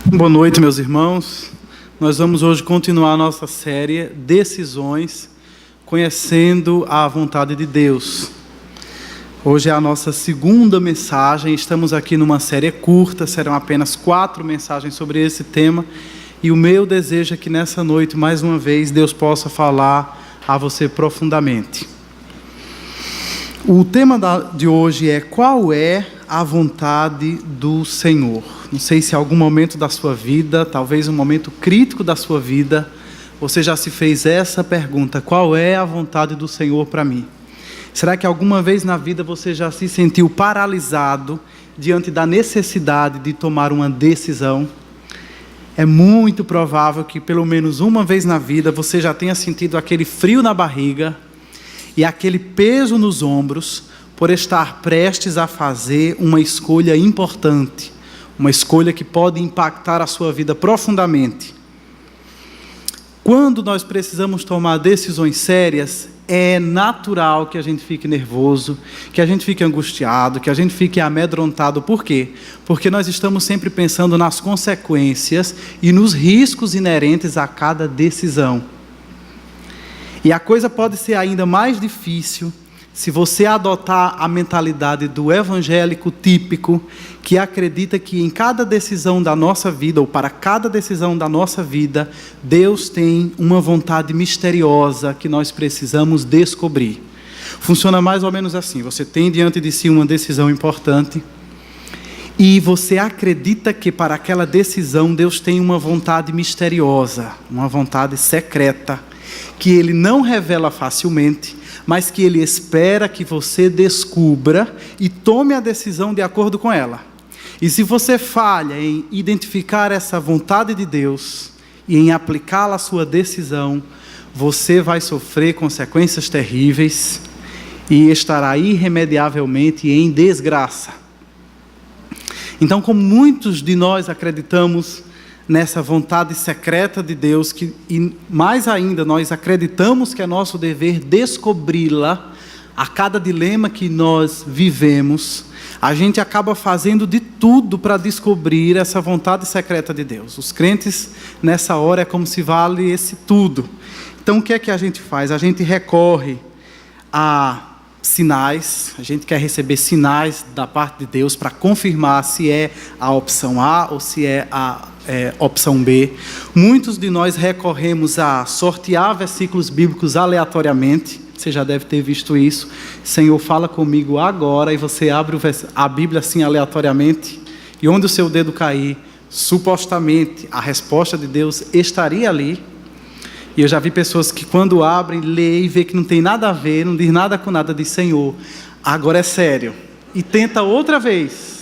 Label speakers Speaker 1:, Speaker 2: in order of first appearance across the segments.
Speaker 1: Boa noite, meus irmãos. Nós vamos hoje continuar a nossa série Decisões, conhecendo a vontade de Deus. Hoje é a nossa segunda mensagem. Estamos aqui numa série curta, serão apenas 4 mensagens sobre esse tema. E o meu desejo é que nessa noite, mais uma vez, Deus possa falar a você profundamente. O tema de hoje é: qual é a vontade do Senhor? Não sei se em algum momento da sua vida, talvez um momento crítico da sua vida, você já se fez essa pergunta: qual é a vontade do Senhor para mim? Será que alguma vez na vida você já se sentiu paralisado diante da necessidade de tomar uma decisão? É muito provável que pelo menos uma vez na vida você já tenha sentido aquele frio na barriga e aquele peso nos ombros por estar prestes a fazer uma escolha importante, uma escolha que pode impactar a sua vida profundamente. Quando nós precisamos tomar decisões sérias, é natural que a gente fique nervoso, que a gente fique angustiado, que a gente fique amedrontado. Por quê? Porque nós estamos sempre pensando nas consequências e nos riscos inerentes a cada decisão. E a coisa pode ser ainda mais difícil se você adotar a mentalidade do evangélico típico, que acredita que em cada decisão da nossa vida, ou para cada decisão da nossa vida, Deus tem uma vontade misteriosa que nós precisamos descobrir. Funciona mais ou menos assim: você tem diante de si uma decisão importante, e você acredita que para aquela decisão Deus tem uma vontade misteriosa, uma vontade secreta, que Ele não revela facilmente, mas que Ele espera que você descubra e tome a decisão de acordo com ela. E se você falha em identificar essa vontade de Deus e em aplicá-la à sua decisão, você vai sofrer consequências terríveis e estará irremediavelmente em desgraça. Então, como muitos de nós acreditamos nessa vontade secreta de Deus, e mais ainda nós acreditamos que é nosso dever descobri-la a cada dilema que nós vivemos, a gente acaba fazendo de tudo para descobrir essa vontade secreta de Deus. Os crentes nessa hora é como se vale esse tudo. Então o que é que a gente faz? A gente recorre a sinais, a gente quer receber sinais da parte de Deus para confirmar se é a opção A ou se é a opção B. Muitos de nós recorremos a sortear versículos bíblicos aleatoriamente. Você já deve ter visto isso. Senhor, fala comigo agora, e você abre a Bíblia assim aleatoriamente, e onde o seu dedo cair, supostamente a resposta de Deus estaria ali. E eu já vi pessoas que quando abrem, lêem e vê que não tem nada a ver, não diz nada com nada, diz: Senhor, agora é sério. E tenta outra vez.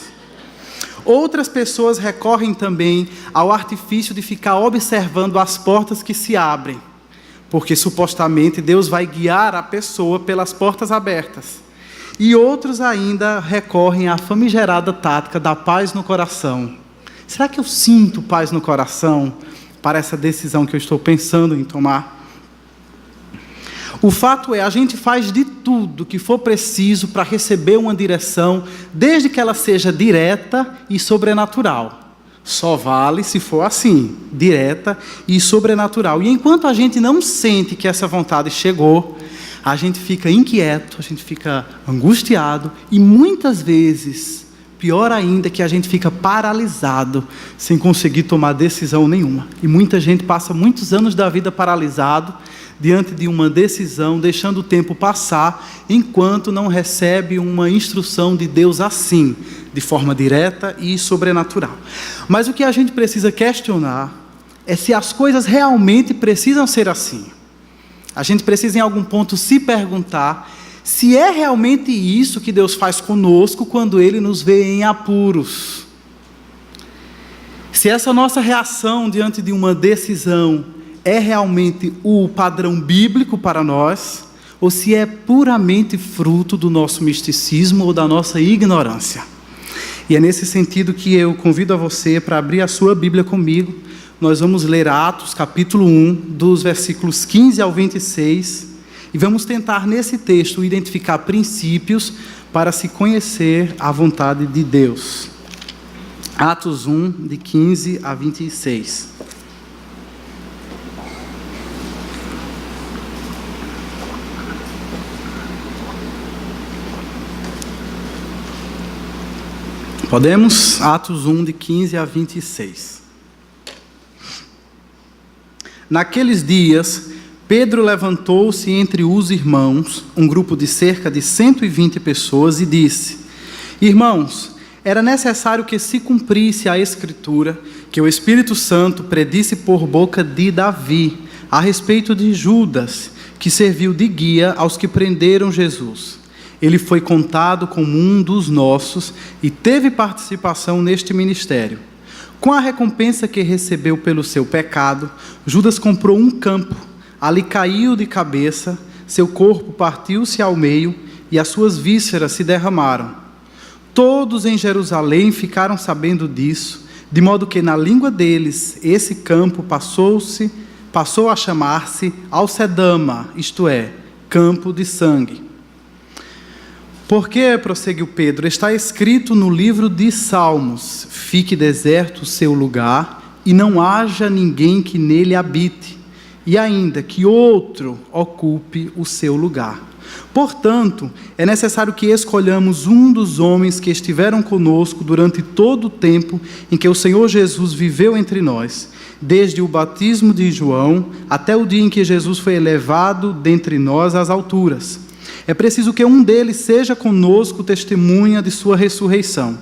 Speaker 1: Outras pessoas recorrem também ao artifício de ficar observando as portas que se abrem, porque supostamente Deus vai guiar a pessoa pelas portas abertas. E outros ainda recorrem à famigerada tática da paz no coração. Será que eu sinto paz no coração para essa decisão que eu estou pensando em tomar? O fato é, a gente faz de tudo que for preciso para receber uma direção, desde que ela seja direta e sobrenatural. Só vale se for assim, direta e sobrenatural. E enquanto a gente não sente que essa vontade chegou, a gente fica inquieto, a gente fica angustiado e muitas vezes, pior ainda, que a gente fica paralisado, sem conseguir tomar decisão nenhuma. E muita gente passa muitos anos da vida paralisado, diante de uma decisão, deixando o tempo passar, enquanto não recebe uma instrução de Deus assim, de forma direta e sobrenatural. Mas o que a gente precisa questionar é se as coisas realmente precisam ser assim. A gente precisa em algum ponto se perguntar se é realmente isso que Deus faz conosco quando Ele nos vê em apuros. Se essa nossa reação diante de uma decisão é realmente o padrão bíblico para nós, ou se é puramente fruto do nosso misticismo ou da nossa ignorância. E é nesse sentido que eu convido a você para abrir a sua Bíblia comigo. Nós vamos ler Atos, capítulo 1, dos versículos 15 ao 26, e vamos tentar nesse texto identificar princípios para se conhecer a vontade de Deus. Atos 1, de 15 a 26. Podemos? Atos 1, de 15 a 26. Naqueles dias, Pedro levantou-se entre os irmãos, um grupo de cerca de 120 pessoas, e disse: Irmãos, era necessário que se cumprisse a Escritura, que o Espírito Santo predisse por boca de Davi, a respeito de Judas, que serviu de guia aos que prenderam Jesus. Ele foi contado como um dos nossos e teve participação neste ministério. Com a recompensa que recebeu pelo seu pecado, Judas comprou um campo, ali caiu de cabeça, seu corpo partiu-se ao meio e as suas vísceras se derramaram. Todos em Jerusalém ficaram sabendo disso, de modo que na língua deles esse campo passou a chamar-se Alcedama, isto é, campo de sangue. Porque, prosseguiu Pedro, está escrito no livro de Salmos: fique deserto o seu lugar e não haja ninguém que nele habite, e ainda que outro ocupe o seu lugar. Portanto, é necessário que escolhamos um dos homens que estiveram conosco durante todo o tempo em que o Senhor Jesus viveu entre nós, desde o batismo de João até o dia em que Jesus foi elevado dentre nós às alturas. É preciso que um deles seja conosco testemunha de sua ressurreição.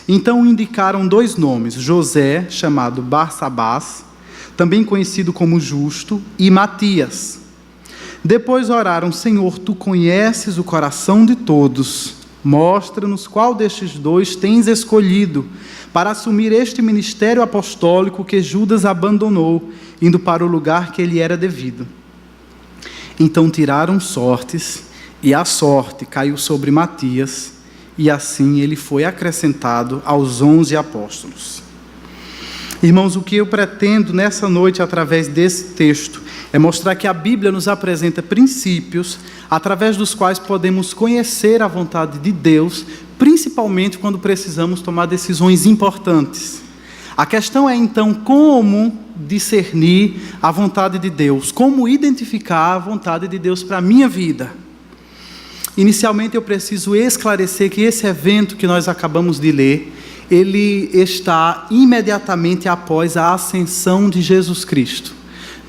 Speaker 1: Então indicaram 2 nomes, José, chamado Barsabás, também conhecido como Justo, e Matias. Depois oraram: Senhor, tu conheces o coração de todos. Mostra-nos qual destes 2 tens escolhido para assumir este ministério apostólico que Judas abandonou, indo para o lugar que lhe era devido. Então tiraram sortes, e a sorte caiu sobre Matias, e assim ele foi acrescentado aos 11 apóstolos. Irmãos, o que eu pretendo nessa noite, através desse texto, é mostrar que a Bíblia nos apresenta princípios através dos quais podemos conhecer a vontade de Deus, principalmente quando precisamos tomar decisões importantes. A questão é, então, como discernir a vontade de Deus, como identificar a vontade de Deus para a minha vida. Inicialmente, eu preciso esclarecer que esse evento que nós acabamos de ler, ele está imediatamente após a ascensão de Jesus Cristo.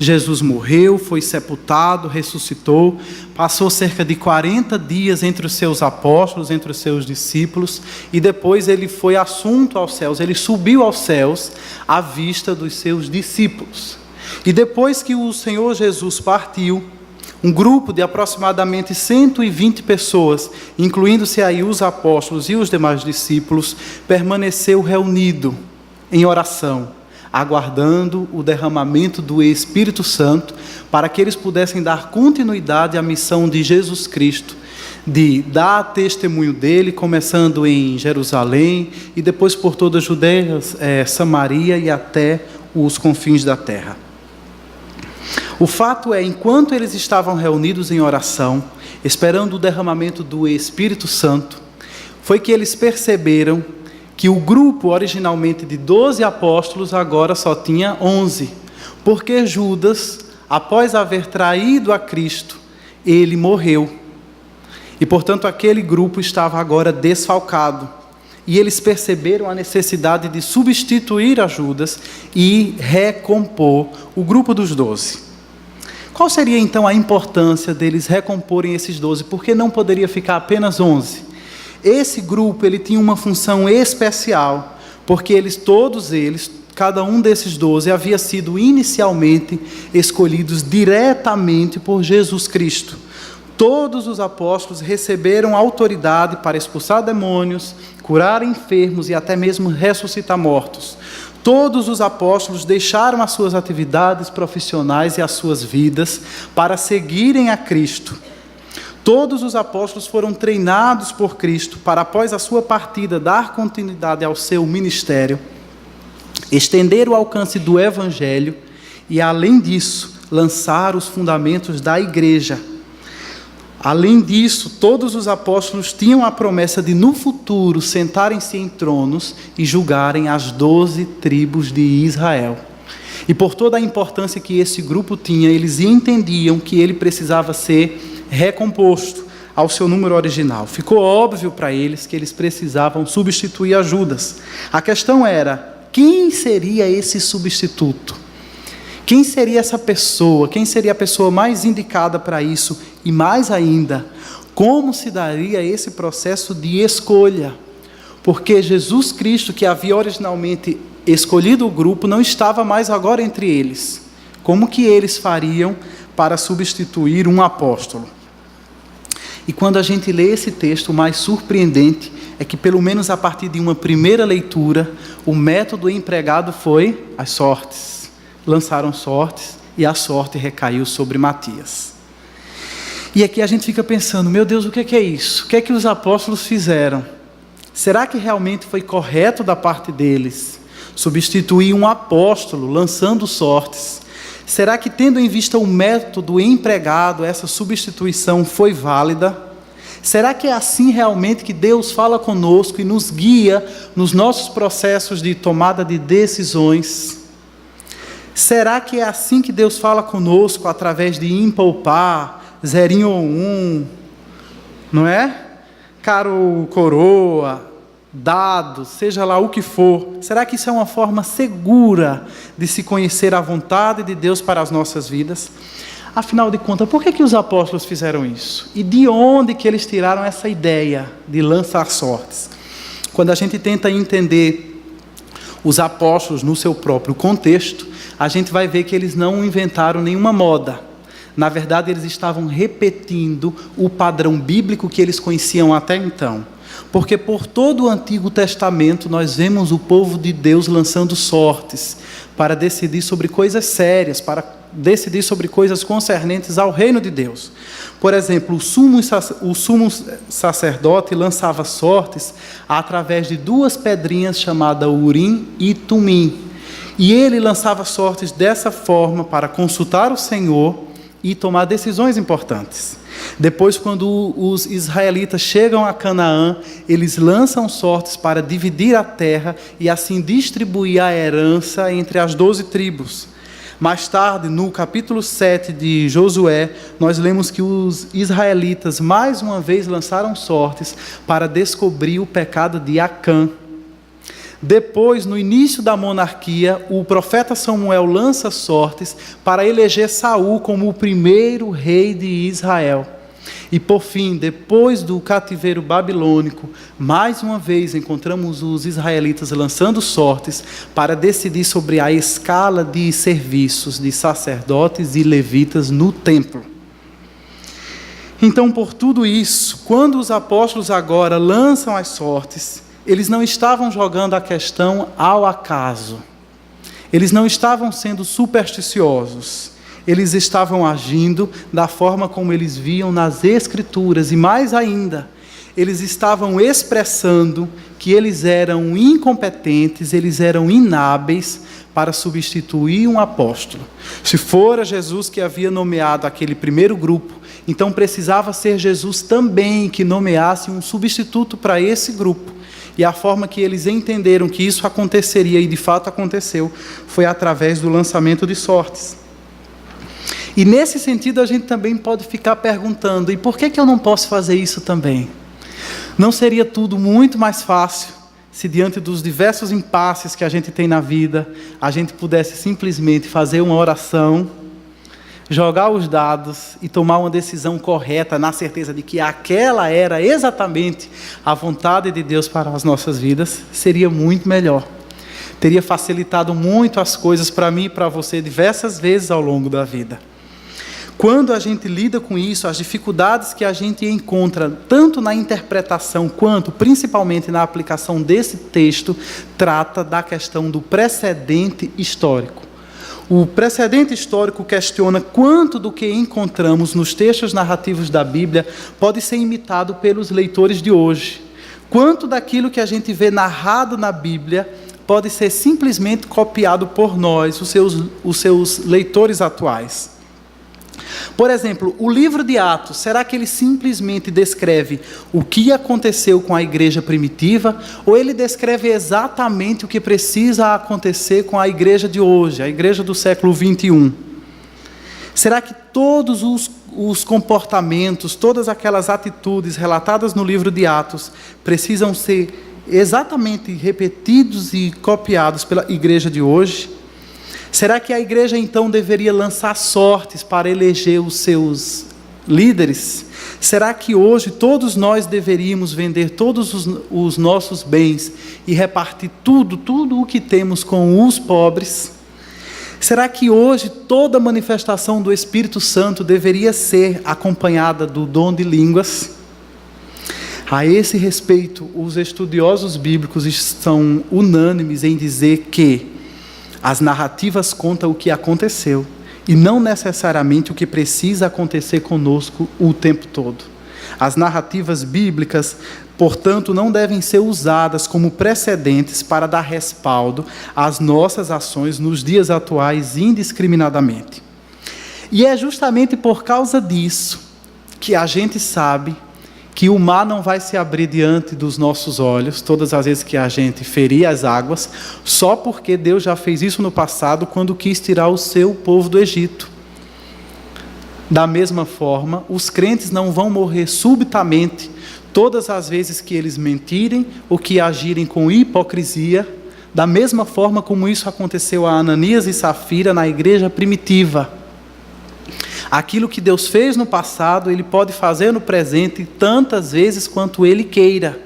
Speaker 1: Jesus morreu, foi sepultado, ressuscitou, passou cerca de 40 dias entre os seus apóstolos, entre os seus discípulos, e depois ele foi assunto aos céus, ele subiu aos céus à vista dos seus discípulos. E depois que o Senhor Jesus partiu, um grupo de aproximadamente 120 pessoas, incluindo-se aí os apóstolos e os demais discípulos, permaneceu reunido em oração, aguardando o derramamento do Espírito Santo, para que eles pudessem dar continuidade à missão de Jesus Cristo, de dar testemunho dele, começando em Jerusalém, e depois por toda a Judeia, Samaria e até os confins da terra. O fato é, enquanto eles estavam reunidos em oração, esperando o derramamento do Espírito Santo, foi que eles perceberam que o grupo originalmente de 12 apóstolos agora só tinha 11, porque Judas, após haver traído a Cristo, ele morreu. E, portanto, aquele grupo estava agora desfalcado. E eles perceberam a necessidade de substituir a Judas e recompor o grupo dos 12. Qual seria, então, a importância deles recomporem esses 12? Por que não poderia ficar apenas 11? Esse grupo ele tinha uma função especial, porque todos eles, cada um desses 12, havia sido inicialmente escolhidos diretamente por Jesus Cristo. Todos os apóstolos receberam autoridade para expulsar demônios, curar enfermos e até mesmo ressuscitar mortos. Todos os apóstolos deixaram as suas atividades profissionais e as suas vidas para seguirem a Cristo. Todos os apóstolos foram treinados por Cristo para, após a sua partida, dar continuidade ao seu ministério, estender o alcance do Evangelho e, além disso, lançar os fundamentos da igreja. Além disso, todos os apóstolos tinham a promessa de, no futuro, sentarem-se em tronos e julgarem as 12 tribos de Israel. E por toda a importância que esse grupo tinha, eles entendiam que ele precisava ser recomposto ao seu número original. Ficou óbvio para eles que eles precisavam substituir a Judas. A questão era, quem seria esse substituto? Quem seria essa pessoa? Quem seria a pessoa mais indicada para isso? E mais ainda, como se daria esse processo de escolha? Porque Jesus Cristo, que havia originalmente escolhido o grupo, não estava mais agora entre eles. Como que eles fariam para substituir um apóstolo? E quando a gente lê esse texto, o mais surpreendente é que, pelo menos a partir de uma primeira leitura, o método empregado foi as sortes. Lançaram sortes e a sorte recaiu sobre Matias. E aqui a gente fica pensando, meu Deus, o que é isso? O que é que os apóstolos fizeram? Será que realmente foi correto da parte deles substituir um apóstolo lançando sortes? Será que, tendo em vista o método empregado, essa substituição foi válida? Será que é assim realmente que Deus fala conosco e nos guia nos nossos processos de tomada de decisões? Será que é assim que Deus fala conosco através de empolpar, zerinho ou um, não é? Caro coroa, dado, seja lá o que for. Será que isso é uma forma segura de se conhecer a vontade de Deus para as nossas vidas? Afinal de contas, por que os apóstolos fizeram isso? E de onde que eles tiraram essa ideia de lançar sortes? Quando a gente tenta entender os apóstolos no seu próprio contexto, a gente vai ver que eles não inventaram nenhuma moda. Na verdade, eles estavam repetindo o padrão bíblico que eles conheciam até então. Porque por todo o Antigo Testamento nós vemos o povo de Deus lançando sortes para decidir sobre coisas sérias, para decidir sobre coisas concernentes ao reino de Deus. Por exemplo, o sumo sacerdote lançava sortes através de 2 pedrinhas chamadas Urim e Tumim. E ele lançava sortes dessa forma para consultar o Senhor e tomar decisões importantes. Depois, quando os israelitas chegam a Canaã, eles lançam sortes para dividir a terra e assim distribuir a herança entre as 12 tribos. Mais tarde, no capítulo 7 de Josué, nós lemos que os israelitas mais uma vez lançaram sortes para descobrir o pecado de Acã. Depois, no início da monarquia, o profeta Samuel lança sortes para eleger Saul como o primeiro rei de Israel. E por fim, depois do cativeiro babilônico, mais uma vez encontramos os israelitas lançando sortes para decidir sobre a escala de serviços de sacerdotes e levitas no templo. Então, por tudo isso, quando os apóstolos agora lançam as sortes, eles não estavam jogando a questão ao acaso. Eles não estavam sendo supersticiosos. Eles estavam agindo da forma como eles viam nas Escrituras. E mais ainda, eles estavam expressando que eles eram incompetentes, eles eram inábeis para substituir um apóstolo. Se fora Jesus que havia nomeado aquele primeiro grupo, então precisava ser Jesus também que nomeasse um substituto para esse grupo. E a forma que eles entenderam que isso aconteceria, e de fato aconteceu, foi através do lançamento de sortes. E nesse sentido a gente também pode ficar perguntando, e por que eu não posso fazer isso também? Não seria tudo muito mais fácil se diante dos diversos impasses que a gente tem na vida, a gente pudesse simplesmente fazer uma oração, jogar os dados e tomar uma decisão correta, na certeza de que aquela era exatamente a vontade de Deus para as nossas vidas? Seria muito melhor. Teria facilitado muito as coisas para mim e para você diversas vezes ao longo da vida. Quando a gente lida com isso, as dificuldades que a gente encontra, tanto na interpretação quanto, principalmente, na aplicação desse texto, trata da questão do precedente histórico. O precedente histórico questiona quanto do que encontramos nos textos narrativos da Bíblia pode ser imitado pelos leitores de hoje. Quanto daquilo que a gente vê narrado na Bíblia pode ser simplesmente copiado por nós, os seus leitores atuais. Por exemplo, o livro de Atos, será que ele simplesmente descreve o que aconteceu com a igreja primitiva, ou ele descreve exatamente o que precisa acontecer com a igreja de hoje, a igreja do século 21? Será que todos os comportamentos, todas aquelas atitudes relatadas no livro de Atos precisam ser exatamente repetidos e copiados pela igreja de hoje? Será que a igreja então deveria lançar sortes para eleger os seus líderes? Será que hoje todos nós deveríamos vender todos os nossos bens e repartir tudo o que temos com os pobres? Será que hoje toda manifestação do Espírito Santo deveria ser acompanhada do dom de línguas? A esse respeito, os estudiosos bíblicos estão unânimes em dizer que as narrativas contam o que aconteceu e não necessariamente o que precisa acontecer conosco o tempo todo. As narrativas bíblicas, portanto, não devem ser usadas como precedentes para dar respaldo às nossas ações nos dias atuais indiscriminadamente. E é justamente por causa disso que a gente sabe que o mar não vai se abrir diante dos nossos olhos todas as vezes que a gente ferir as águas, só porque Deus já fez isso no passado quando quis tirar o seu povo do Egito. Da mesma forma, os crentes não vão morrer subitamente todas as vezes que eles mentirem ou que agirem com hipocrisia, da mesma forma como isso aconteceu a Ananias e Safira na igreja primitiva. Aquilo que Deus fez no passado, Ele pode fazer no presente tantas vezes quanto Ele queira.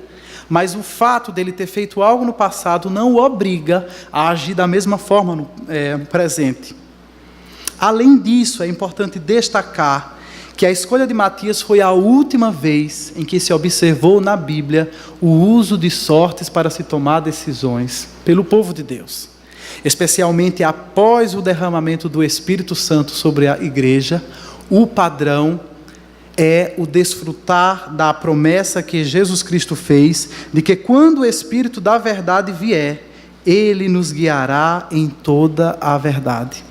Speaker 1: Mas o fato dele ter feito algo no passado não o obriga a agir da mesma forma no presente. Além disso, é importante destacar que a escolha de Matias foi a última vez em que se observou na Bíblia o uso de sortes para se tomar decisões pelo povo de Deus. Especialmente após o derramamento do Espírito Santo sobre a igreja, o padrão é o desfrutar da promessa que Jesus Cristo fez, de que quando o Espírito da verdade vier, Ele nos guiará em toda a verdade.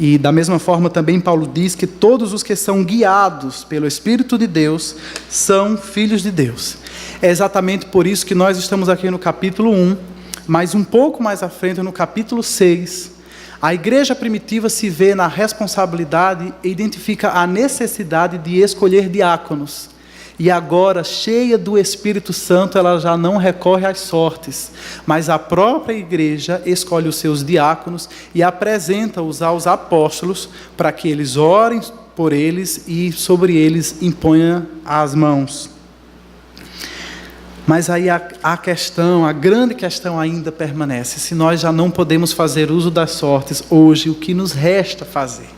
Speaker 1: E da mesma forma também Paulo diz que todos os que são guiados pelo Espírito de Deus são filhos de Deus. É exatamente por isso que nós estamos aqui no capítulo 1, mas um pouco mais à frente, no capítulo 6, a igreja primitiva se vê na responsabilidade e identifica a necessidade de escolher diáconos. E agora, cheia do Espírito Santo, ela já não recorre às sortes, mas a própria igreja escolhe os seus diáconos e apresenta-os aos apóstolos para que eles orem por eles e sobre eles imponham as mãos. Mas aí a grande questão ainda permanece. Se nós já não podemos fazer uso das sortes hoje, o que nos resta fazer?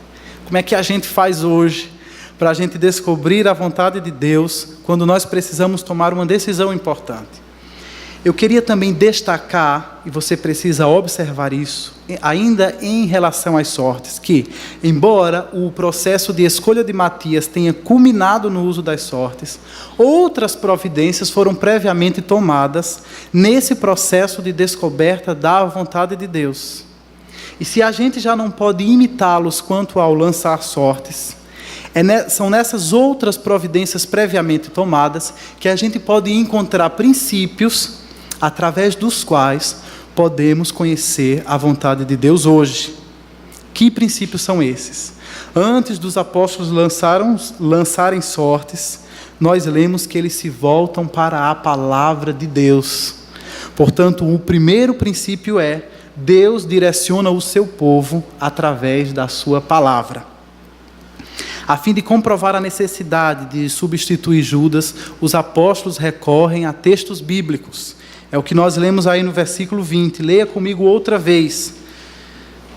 Speaker 1: Como é que a gente faz hoje para a gente descobrir a vontade de Deus quando nós precisamos tomar uma decisão importante? Eu queria também destacar, e você precisa observar isso, ainda em relação às sortes, que, embora o processo de escolha de Matias tenha culminado no uso das sortes, outras providências foram previamente tomadas nesse processo de descoberta da vontade de Deus. E se a gente já não pode imitá-los quanto ao lançar sortes, são nessas outras providências previamente tomadas que a gente pode encontrar princípios através dos quais podemos conhecer a vontade de Deus hoje. Que princípios são esses? Antes dos apóstolos lançarem sortes, nós lemos que eles se voltam para a palavra de Deus. Portanto, o primeiro princípio é: Deus direciona o seu povo através da sua palavra. A fim de comprovar a necessidade de substituir Judas, os apóstolos recorrem a textos bíblicos. É o que nós lemos aí no versículo 20. Leia comigo outra vez.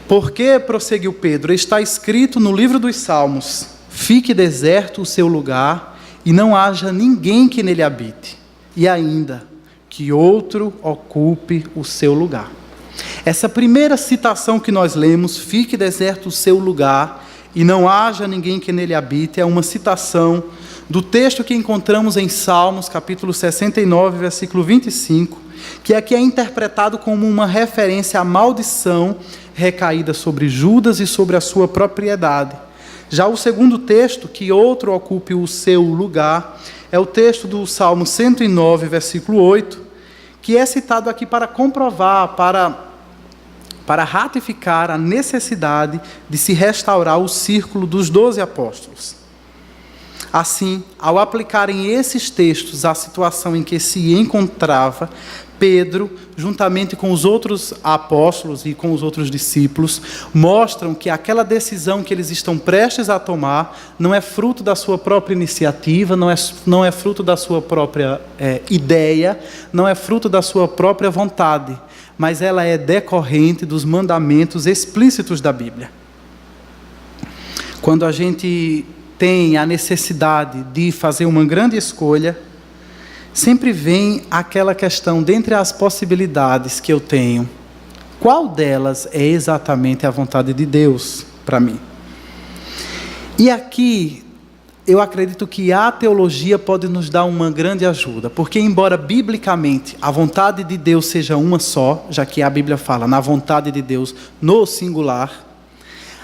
Speaker 1: Porque, prosseguiu Pedro, está escrito no livro dos Salmos: fique deserto o seu lugar e não haja ninguém que nele habite. E ainda, que outro ocupe o seu lugar. Essa primeira citação que nós lemos, fique deserto o seu lugar e não haja ninguém que nele habite, é uma citação do texto que encontramos em Salmos, capítulo 69, versículo 25, que aqui é interpretado como uma referência à maldição recaída sobre Judas e sobre a sua propriedade. Já o segundo texto, que outro ocupe o seu lugar, é o texto do Salmo 109, versículo 8, que é citado aqui para comprovar, para ratificar a necessidade de se restaurar o círculo dos 12 apóstolos. Assim, ao aplicarem esses textos à situação em que se encontrava, Pedro, juntamente com os outros apóstolos e com os outros discípulos, mostram que aquela decisão que eles estão prestes a tomar não é fruto da sua própria iniciativa, não é fruto da sua própria ideia, não é fruto da sua própria vontade, mas ela é decorrente dos mandamentos explícitos da Bíblia. Quando a gente tem a necessidade de fazer uma grande escolha, sempre vem aquela questão, dentre as possibilidades que eu tenho, qual delas é exatamente a vontade de Deus para mim? E aqui, eu acredito que a teologia pode nos dar uma grande ajuda, porque embora biblicamente a vontade de Deus seja uma só, já que a Bíblia fala na vontade de Deus no singular,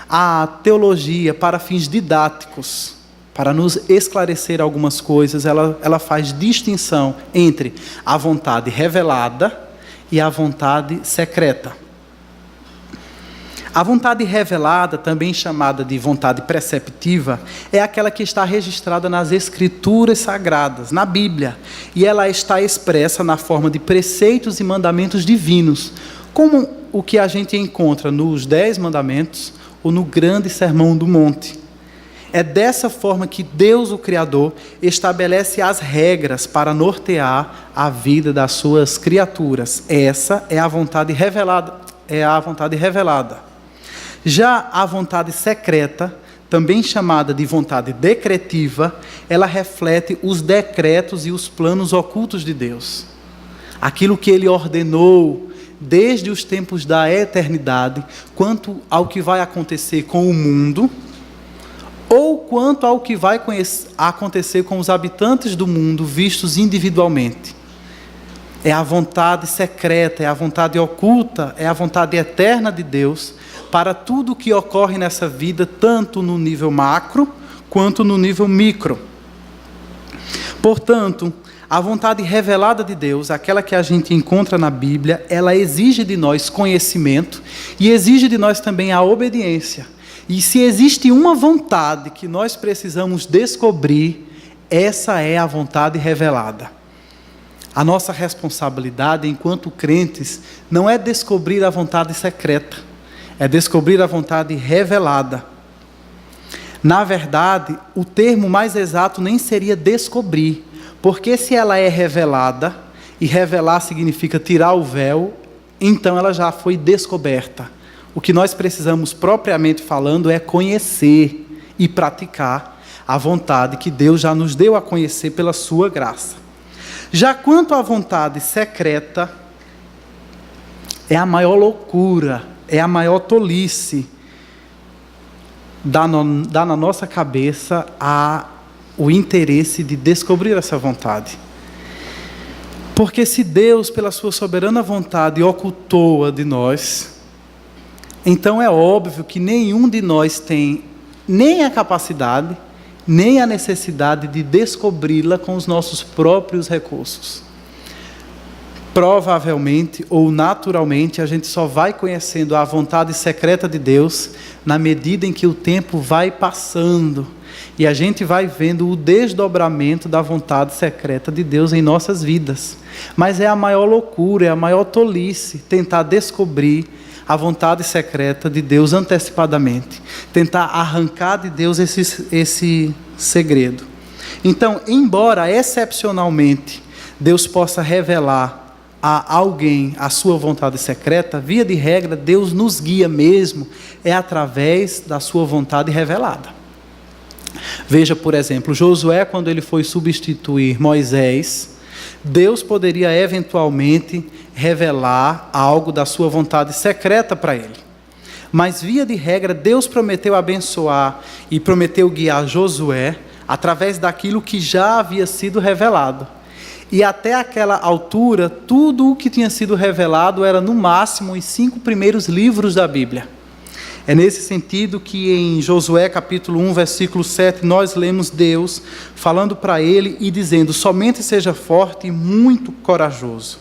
Speaker 1: a teologia, para fins didáticos, para nos esclarecer algumas coisas, ela faz distinção entre a vontade revelada e a vontade secreta. A vontade revelada, também chamada de vontade preceptiva, é aquela que está registrada nas Escrituras Sagradas, na Bíblia, e ela está expressa na forma de preceitos e mandamentos divinos, como o que a gente encontra nos 10 mandamentos ou no grande Sermão do Monte. É dessa forma que Deus, o Criador, estabelece as regras para nortear a vida das suas criaturas. Essa é a vontade revelada. Já a vontade secreta, também chamada de vontade decretiva, ela reflete os decretos e os planos ocultos de Deus. Aquilo que Ele ordenou desde os tempos da eternidade, quanto ao que vai acontecer com o mundo, ou quanto ao que vai acontecer com os habitantes do mundo, vistos individualmente. É a vontade secreta, é a vontade oculta, é a vontade eterna de Deus para tudo o que ocorre nessa vida, tanto no nível macro, quanto no nível micro. Portanto, a vontade revelada de Deus, aquela que a gente encontra na Bíblia, ela exige de nós conhecimento e exige de nós também a obediência. E se existe uma vontade que nós precisamos descobrir, essa é a vontade revelada. A nossa responsabilidade enquanto crentes não é descobrir a vontade secreta, é descobrir a vontade revelada. Na verdade, o termo mais exato nem seria descobrir, porque se ela é revelada, e revelar significa tirar o véu, então ela já foi descoberta. O que nós precisamos, propriamente falando, é conhecer e praticar a vontade que Deus já nos deu a conhecer pela sua graça. Já quanto à vontade secreta, é a maior loucura, é a maior tolice, dá na nossa cabeça o interesse de descobrir essa vontade. Porque se Deus, pela sua soberana vontade, ocultou-a de nós, então é óbvio que nenhum de nós tem nem a capacidade, nem a necessidade de descobri-la com os nossos próprios recursos. Provavelmente ou naturalmente a gente só vai conhecendo a vontade secreta de Deus na medida em que o tempo vai passando e a gente vai vendo o desdobramento da vontade secreta de Deus em nossas vidas. Mas é a maior loucura, é a maior tolice tentar descobrir a vontade secreta de Deus antecipadamente, tentar arrancar de Deus esse segredo. Então, embora excepcionalmente Deus possa revelar a alguém a sua vontade secreta, via de regra, Deus nos guia mesmo, é através da sua vontade revelada. Veja, por exemplo, Josué, quando ele foi substituir Moisés, Deus poderia eventualmente revelar algo da sua vontade secreta para ele. Mas, via de regra, Deus prometeu abençoar e prometeu guiar Josué através daquilo que já havia sido revelado. E até aquela altura, tudo o que tinha sido revelado era no máximo os 5 primeiros livros da Bíblia. É nesse sentido que em Josué capítulo 1, versículo 7, nós lemos Deus falando para ele e dizendo: somente seja forte e muito corajoso.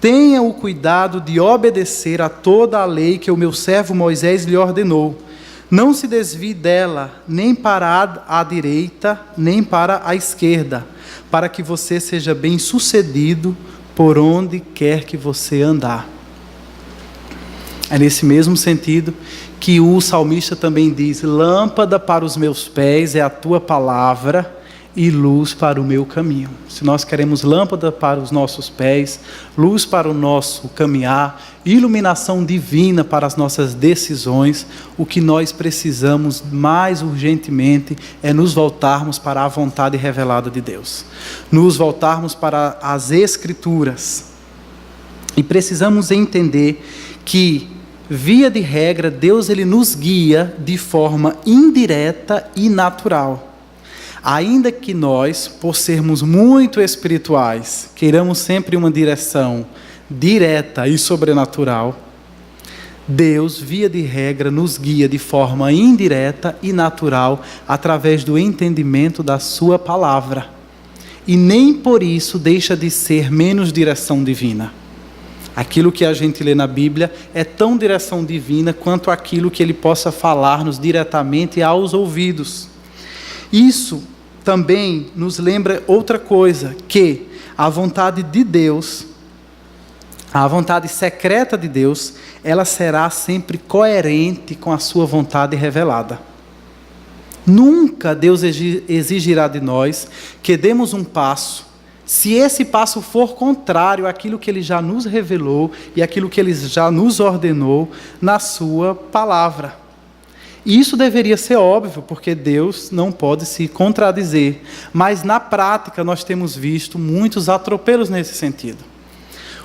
Speaker 1: Tenha o cuidado de obedecer a toda a lei que o meu servo Moisés lhe ordenou. Não se desvie dela, nem para a direita, nem para a esquerda, para que você seja bem-sucedido por onde quer que você andar. É nesse mesmo sentido que o salmista também diz: lâmpada para os meus pés é a tua palavra e luz para o meu caminho. Se nós queremos lâmpada para os nossos pés, luz para o nosso caminhar, iluminação divina para as nossas decisões, o que nós precisamos mais urgentemente é nos voltarmos para a vontade revelada de Deus. Nos voltarmos para as Escrituras. E precisamos entender que, via de regra, Deus ele nos guia de forma indireta e natural. Ainda que nós, por sermos muito espirituais, queiramos sempre uma direção direta e sobrenatural, Deus, via de regra, nos guia de forma indireta e natural através do entendimento da sua palavra. E nem por isso deixa de ser menos direção divina. Aquilo que a gente lê na Bíblia é tão direção divina quanto aquilo que ele possa falar-nos diretamente aos ouvidos. Isso também nos lembra outra coisa, que a vontade de Deus, a vontade secreta de Deus, ela será sempre coerente com a sua vontade revelada. Nunca Deus exigirá de nós que demos um passo, se esse passo for contrário àquilo que Ele já nos revelou e àquilo que Ele já nos ordenou na sua palavra. E isso deveria ser óbvio, porque Deus não pode se contradizer. Mas na prática nós temos visto muitos atropelos nesse sentido.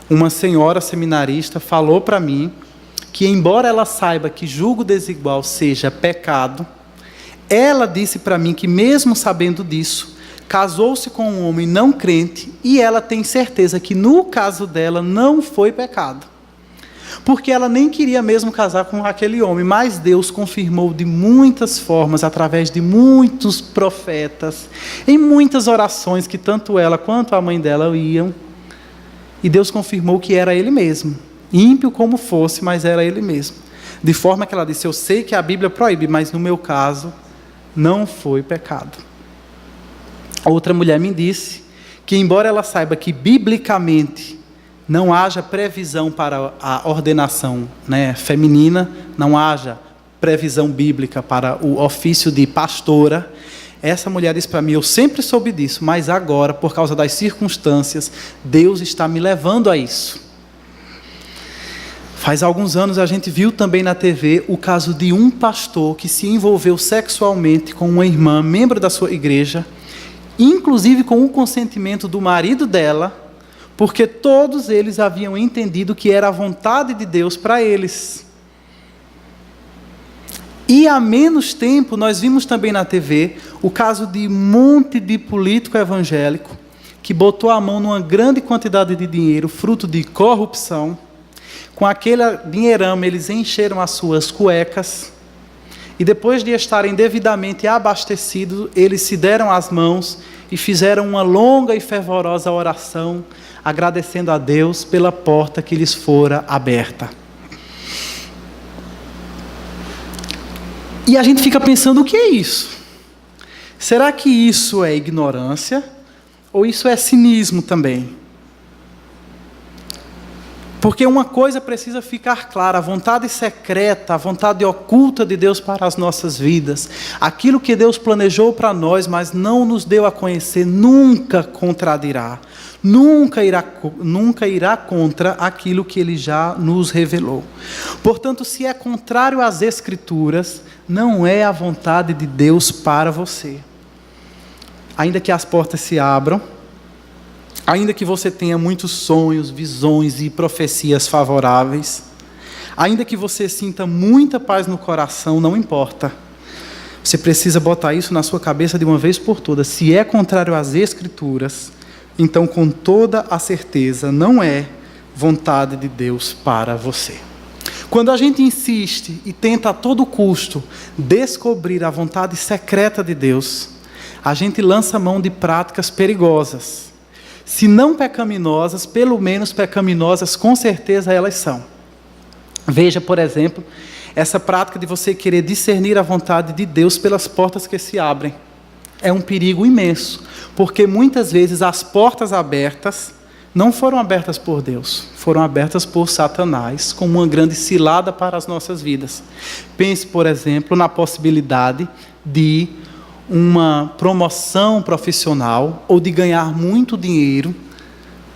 Speaker 1: Uma senhora seminarista falou para mim que, embora ela saiba que julgo desigual seja pecado, ela disse para mim que, mesmo sabendo disso, casou-se com um homem não crente e ela tem certeza que no caso dela não foi pecado. Porque ela nem queria mesmo casar com aquele homem, mas Deus confirmou de muitas formas, através de muitos profetas, em muitas orações que tanto ela quanto a mãe dela iam, e Deus confirmou que era ele mesmo, ímpio como fosse, mas era ele mesmo. De forma que ela disse: eu sei que a Bíblia proíbe, mas no meu caso não foi pecado. Outra mulher me disse que, embora ela saiba que biblicamente não haja previsão para a ordenação, feminina, não haja previsão bíblica para o ofício de pastora, essa mulher disse para mim: eu sempre soube disso, mas agora, por causa das circunstâncias, Deus está me levando a isso. Faz alguns anos a gente viu também na TV o caso de um pastor que se envolveu sexualmente com uma irmã, membro da sua igreja, inclusive com o consentimento do marido dela, porque todos eles haviam entendido que era a vontade de Deus para eles. E há menos tempo nós vimos também na TV o caso de um monte de político evangélico que botou a mão numa grande quantidade de dinheiro, fruto de corrupção. Com aquele dinheirão eles encheram as suas cuecas e, depois de estarem devidamente abastecidos, eles se deram as mãos e fizeram uma longa e fervorosa oração, agradecendo a Deus pela porta que lhes fora aberta. E a gente fica pensando: o que é isso? Será que isso é ignorância? Ou isso é cinismo também? Porque uma coisa precisa ficar clara: a vontade secreta, a vontade oculta de Deus para as nossas vidas, aquilo que Deus planejou para nós, mas não nos deu a conhecer, nunca contradirá, nunca irá contra aquilo que Ele já nos revelou. Portanto, se é contrário às Escrituras, não é a vontade de Deus para você. Ainda que as portas se abram, ainda que você tenha muitos sonhos, visões e profecias favoráveis, ainda que você sinta muita paz no coração, não importa. Você precisa botar isso na sua cabeça de uma vez por todas. Se é contrário às Escrituras, então, com toda a certeza, não é vontade de Deus para você. Quando a gente insiste e tenta a todo custo descobrir a vontade secreta de Deus, a gente lança mão de práticas perigosas. Se não pecaminosas, pelo menos pecaminosas com certeza elas são. Veja, por exemplo, essa prática de você querer discernir a vontade de Deus pelas portas que se abrem. É um perigo imenso, porque muitas vezes as portas abertas não foram abertas por Deus, foram abertas por Satanás, como uma grande cilada para as nossas vidas. Pense, por exemplo, na possibilidade de uma promoção profissional ou de ganhar muito dinheiro,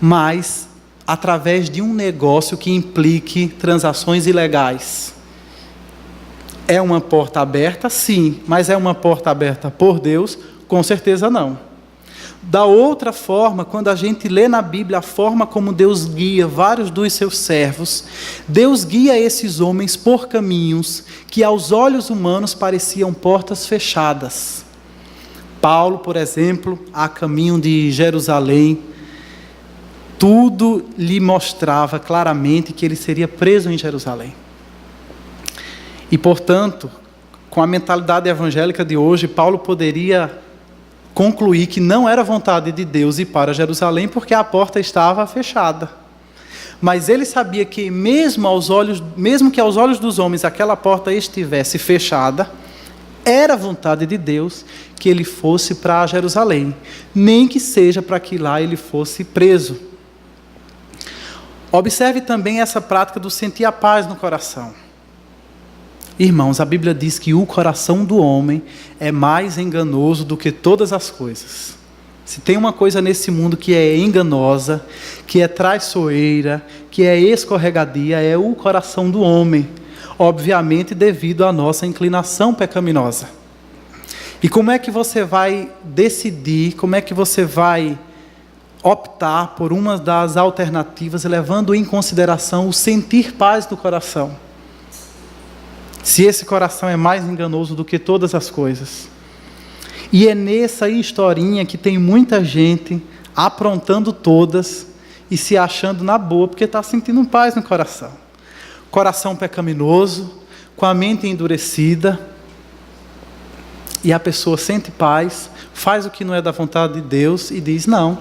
Speaker 1: mas através de um negócio que implique transações ilegais. É uma porta aberta? Sim, mas é uma porta aberta por Deus? Com certeza não. Da outra forma, quando a gente lê na Bíblia a forma como Deus guia vários dos seus servos, Deus guia esses homens por caminhos que aos olhos humanos pareciam portas fechadas. Paulo, por exemplo, a caminho de Jerusalém, tudo lhe mostrava claramente que ele seria preso em Jerusalém. E, portanto, com a mentalidade evangélica de hoje, Paulo poderia concluir que não era vontade de Deus ir para Jerusalém porque a porta estava fechada. Mas ele sabia que mesmo que aos olhos dos homens aquela porta estivesse fechada, era vontade de Deus que ele fosse para Jerusalém, nem que seja para que lá ele fosse preso. Observe também essa prática do sentir a paz no coração. Irmãos, a Bíblia diz que o coração do homem é mais enganoso do que todas as coisas. Se tem uma coisa nesse mundo que é enganosa, que é traiçoeira, que é escorregadia, é o coração do homem. Obviamente devido à nossa inclinação pecaminosa. E como é que você vai decidir, como é que você vai optar por uma das alternativas, levando em consideração o sentir paz no coração? Se esse coração é mais enganoso do que todas as coisas. E é nessa historinha que tem muita gente aprontando todas e se achando na boa, porque está sentindo paz no coração. Coração pecaminoso, com a mente endurecida, e a pessoa sente paz, faz o que não é da vontade de Deus e diz, não,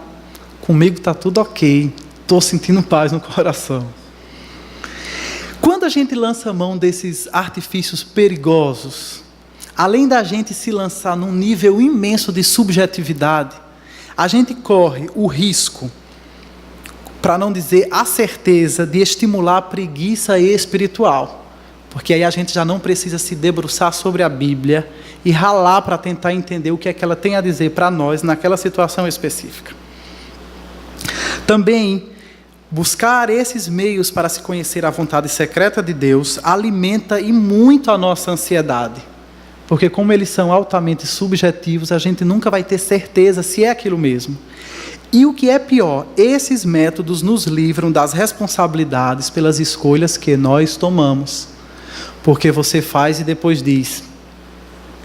Speaker 1: comigo está tudo ok, estou sentindo paz no coração. Quando a gente lança mão desses artifícios perigosos, além da gente se lançar num nível imenso de subjetividade, a gente corre o risco, para não dizer a certeza, de estimular a preguiça espiritual. Porque aí a gente já não precisa se debruçar sobre a Bíblia e ralar para tentar entender o que é que ela tem a dizer para nós naquela situação específica. Também, buscar esses meios para se conhecer a vontade secreta de Deus alimenta e muito a nossa ansiedade. Porque como eles são altamente subjetivos, a gente nunca vai ter certeza se é aquilo mesmo. E o que é pior, esses métodos nos livram das responsabilidades pelas escolhas que nós tomamos. Porque você faz e depois diz,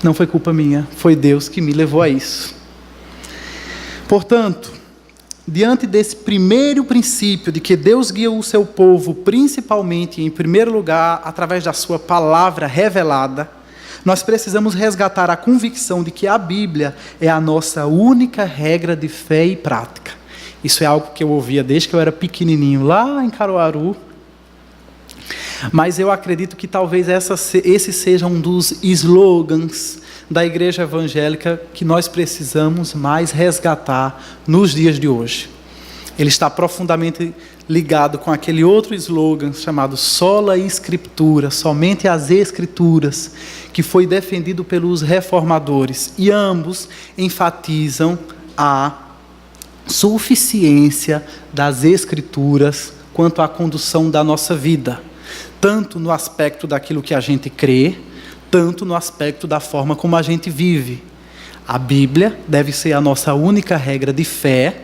Speaker 1: não foi culpa minha, foi Deus que me levou a isso. Portanto, diante desse primeiro princípio de que Deus guia o seu povo, principalmente, em primeiro lugar, através da sua palavra revelada, nós precisamos resgatar a convicção de que a Bíblia é a nossa única regra de fé e prática. Isso é algo que eu ouvia desde que eu era pequenininho, lá em Caruaru. Mas eu acredito que talvez esse seja um dos slogans da igreja evangélica que nós precisamos mais resgatar nos dias de hoje. Ele está profundamente ligado com aquele outro slogan chamado Sola Scriptura, somente as Escrituras, que foi defendido pelos reformadores. E ambos enfatizam a suficiência das Escrituras quanto à condução da nossa vida. Tanto no aspecto daquilo que a gente crê, tanto no aspecto da forma como a gente vive. A Bíblia deve ser a nossa única regra de fé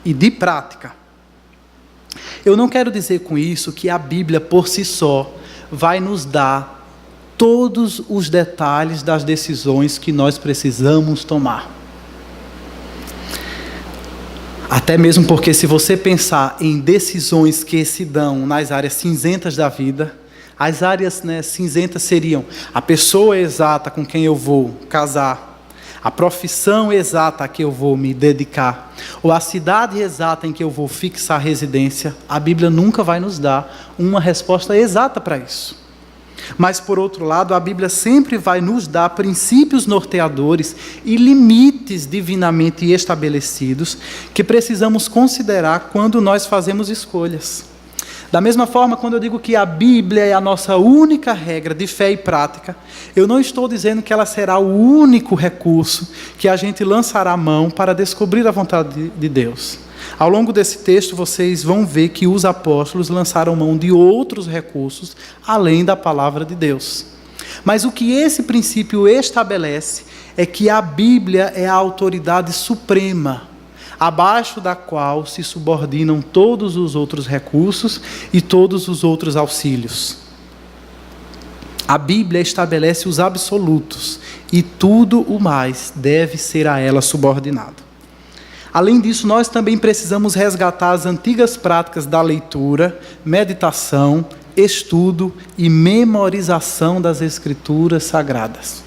Speaker 1: e de prática. Eu não quero dizer com isso que a Bíblia por si só vai nos dar todos os detalhes das decisões que nós precisamos tomar. Até mesmo porque se você pensar em decisões que se dão nas áreas cinzentas da vida, As áreas, cinzentas seriam a pessoa exata com quem eu vou casar, a profissão exata a que eu vou me dedicar, ou a cidade exata em que eu vou fixar residência. A Bíblia nunca vai nos dar uma resposta exata para isso. Mas, por outro lado, a Bíblia sempre vai nos dar princípios norteadores e limites divinamente estabelecidos que precisamos considerar quando nós fazemos escolhas. Da mesma forma, quando eu digo que a Bíblia é a nossa única regra de fé e prática, eu não estou dizendo que ela será o único recurso que a gente lançará a mão para descobrir a vontade de Deus. Ao longo desse texto, vocês vão ver que os apóstolos lançaram mão de outros recursos, além da palavra de Deus. Mas o que esse princípio estabelece é que a Bíblia é a autoridade suprema, abaixo da qual se subordinam todos os outros recursos e todos os outros auxílios. A Bíblia estabelece os absolutos e tudo o mais deve ser a ela subordinado. Além disso, nós também precisamos resgatar as antigas práticas da leitura, meditação, estudo e memorização das Escrituras Sagradas.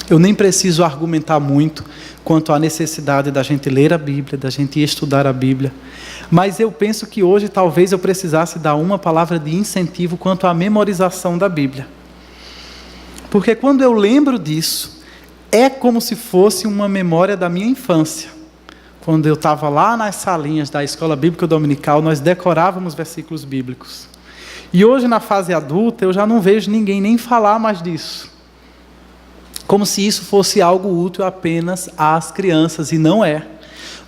Speaker 1: Eu nem preciso argumentar muito quanto à necessidade da gente ler a Bíblia, da gente estudar a Bíblia. Mas eu penso que hoje talvez eu precisasse dar uma palavra de incentivo quanto à memorização da Bíblia. Porque quando eu lembro disso, é como se fosse uma memória da minha infância. Quando eu estava lá nas salinhas da Escola Bíblica Dominical, nós decorávamos versículos bíblicos. E hoje, na fase adulta, eu já não vejo ninguém nem falar mais disso. Como se isso fosse algo útil apenas às crianças, e não é.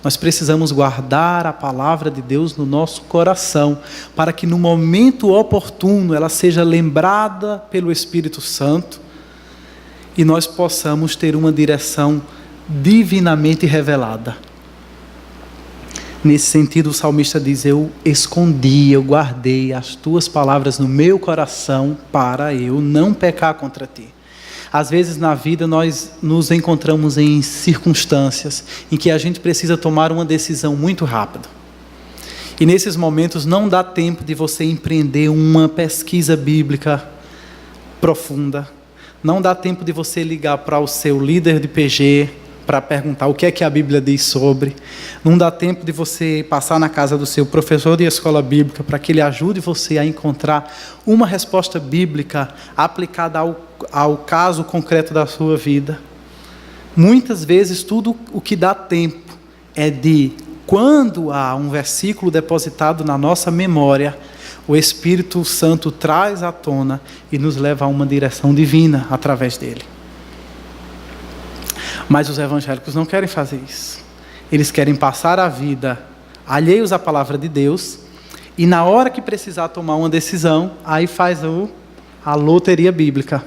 Speaker 1: Nós precisamos guardar a palavra de Deus no nosso coração, para que no momento oportuno ela seja lembrada pelo Espírito Santo, e nós possamos ter uma direção divinamente revelada. Nesse sentido, o salmista diz: eu escondi, eu guardei as tuas palavras no meu coração, para eu não pecar contra ti. Às vezes na vida nós nos encontramos em circunstâncias em que a gente precisa tomar uma decisão muito rápida. E nesses momentos não dá tempo de você empreender uma pesquisa bíblica profunda. Não dá tempo de você ligar para o seu líder de PG para perguntar o que é que a Bíblia diz sobre. Não dá tempo de você passar na casa do seu professor de escola bíblica para que ele ajude você a encontrar uma resposta bíblica aplicada ao caso concreto da sua vida. Muitas vezes tudo o que dá tempo é de, quando há um versículo depositado na nossa memória, o Espírito Santo traz à tona e nos leva a uma direção divina através dele. Mas os evangélicos não querem fazer isso. Eles querem passar a vida alheios à palavra de Deus, e na hora que precisar tomar uma decisão, aí faz a loteria bíblica.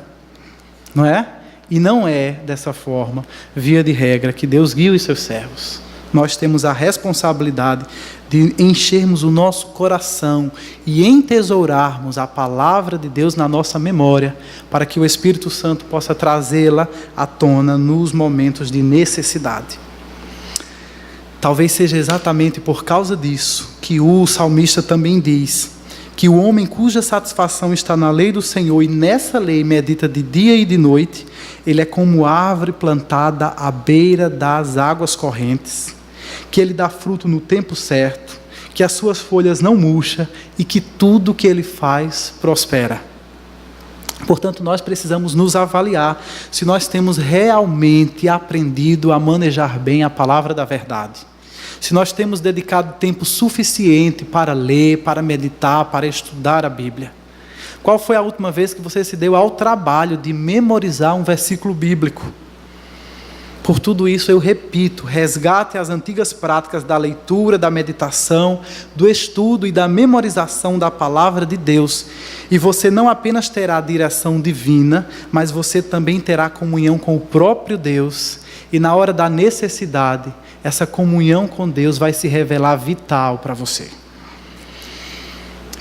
Speaker 1: Não é? E não é dessa forma, via de regra, que Deus guia os seus servos. Nós temos a responsabilidade de enchermos o nosso coração e entesourarmos a palavra de Deus na nossa memória, para que o Espírito Santo possa trazê-la à tona nos momentos de necessidade. Talvez seja exatamente por causa disso que o salmista também diz que o homem cuja satisfação está na lei do Senhor e nessa lei medita de dia e de noite, ele é como árvore plantada à beira das águas correntes, que ele dá fruto no tempo certo, que as suas folhas não murcham e que tudo que ele faz prospera. Portanto, nós precisamos nos avaliar se nós temos realmente aprendido a manejar bem a palavra da verdade. Se nós temos dedicado tempo suficiente para ler, para meditar, para estudar a Bíblia. Qual foi a última vez que você se deu ao trabalho de memorizar um versículo bíblico? Por tudo isso, eu repito, resgate as antigas práticas da leitura, da meditação, do estudo e da memorização da palavra de Deus. E você não apenas terá direção divina, mas você também terá comunhão com o próprio Deus. E na hora da necessidade, essa comunhão com Deus vai se revelar vital para você.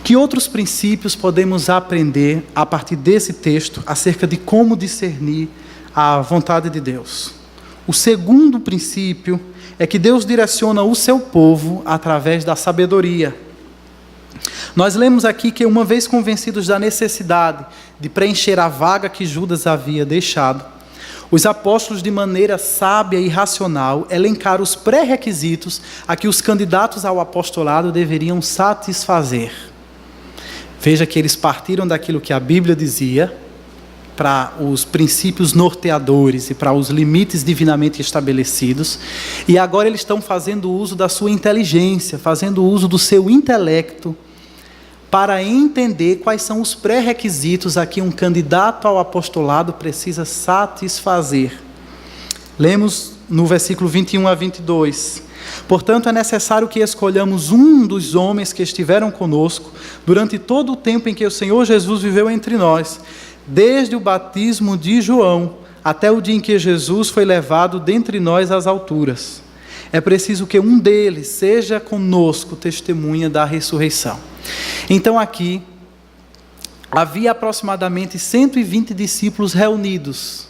Speaker 1: Que outros princípios podemos aprender a partir desse texto acerca de como discernir a vontade de Deus? O segundo princípio é que Deus direciona o seu povo através da sabedoria. Nós lemos aqui que, uma vez convencidos da necessidade de preencher a vaga que Judas havia deixado, os apóstolos, de maneira sábia e racional, elencaram os pré-requisitos a que os candidatos ao apostolado deveriam satisfazer. Veja que eles partiram daquilo que a Bíblia dizia, para os princípios norteadores e para os limites divinamente estabelecidos, e agora eles estão fazendo uso da sua inteligência, fazendo uso do seu intelecto, para entender quais são os pré-requisitos a que um candidato ao apostolado precisa satisfazer. Lemos no versículo 21 a 22. Portanto, é necessário que escolhamos um dos homens que estiveram conosco durante todo o tempo em que o Senhor Jesus viveu entre nós, desde o batismo de João até o dia em que Jesus foi levado dentre nós às alturas. É preciso que um deles seja conosco testemunha da ressurreição. Então aqui havia aproximadamente 120 discípulos reunidos,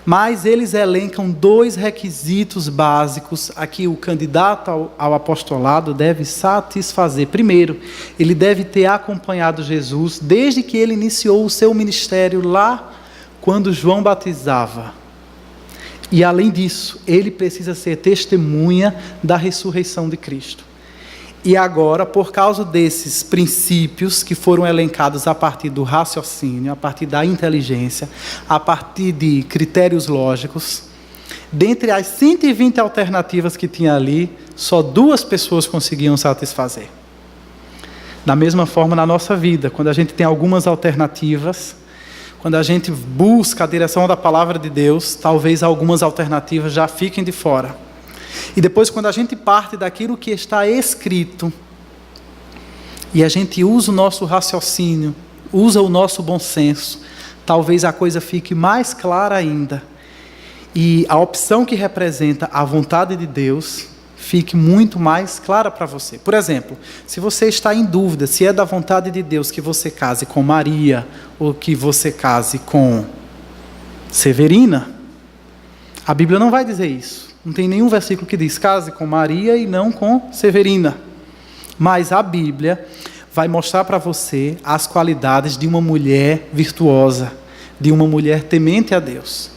Speaker 1: mas eles elencam 2 requisitos básicos a que o candidato ao apostolado deve satisfazer. Primeiro, ele deve ter acompanhado Jesus desde que ele iniciou o seu ministério lá quando João batizava. E além disso, ele precisa ser testemunha da ressurreição de Cristo. E agora, por causa desses princípios que foram elencados a partir do raciocínio, a partir da inteligência, a partir de critérios lógicos, dentre as 120 alternativas que tinha ali, só 2 pessoas conseguiam satisfazer. Da mesma forma, na nossa vida, quando a gente tem algumas alternativas, quando a gente busca a direção da palavra de Deus, talvez algumas alternativas já fiquem de fora. E depois, quando a gente parte daquilo que está escrito, e a gente usa o nosso raciocínio, usa o nosso bom senso, talvez a coisa fique mais clara ainda. E a opção que representa a vontade de Deus fique muito mais clara para você. Por exemplo, se você está em dúvida se é da vontade de Deus que você case com Maria ou que você case com Severina, a Bíblia não vai dizer isso. Não tem nenhum versículo que diz case com Maria e não com Severina. Mas a Bíblia vai mostrar para você as qualidades de uma mulher virtuosa, de uma mulher temente a Deus.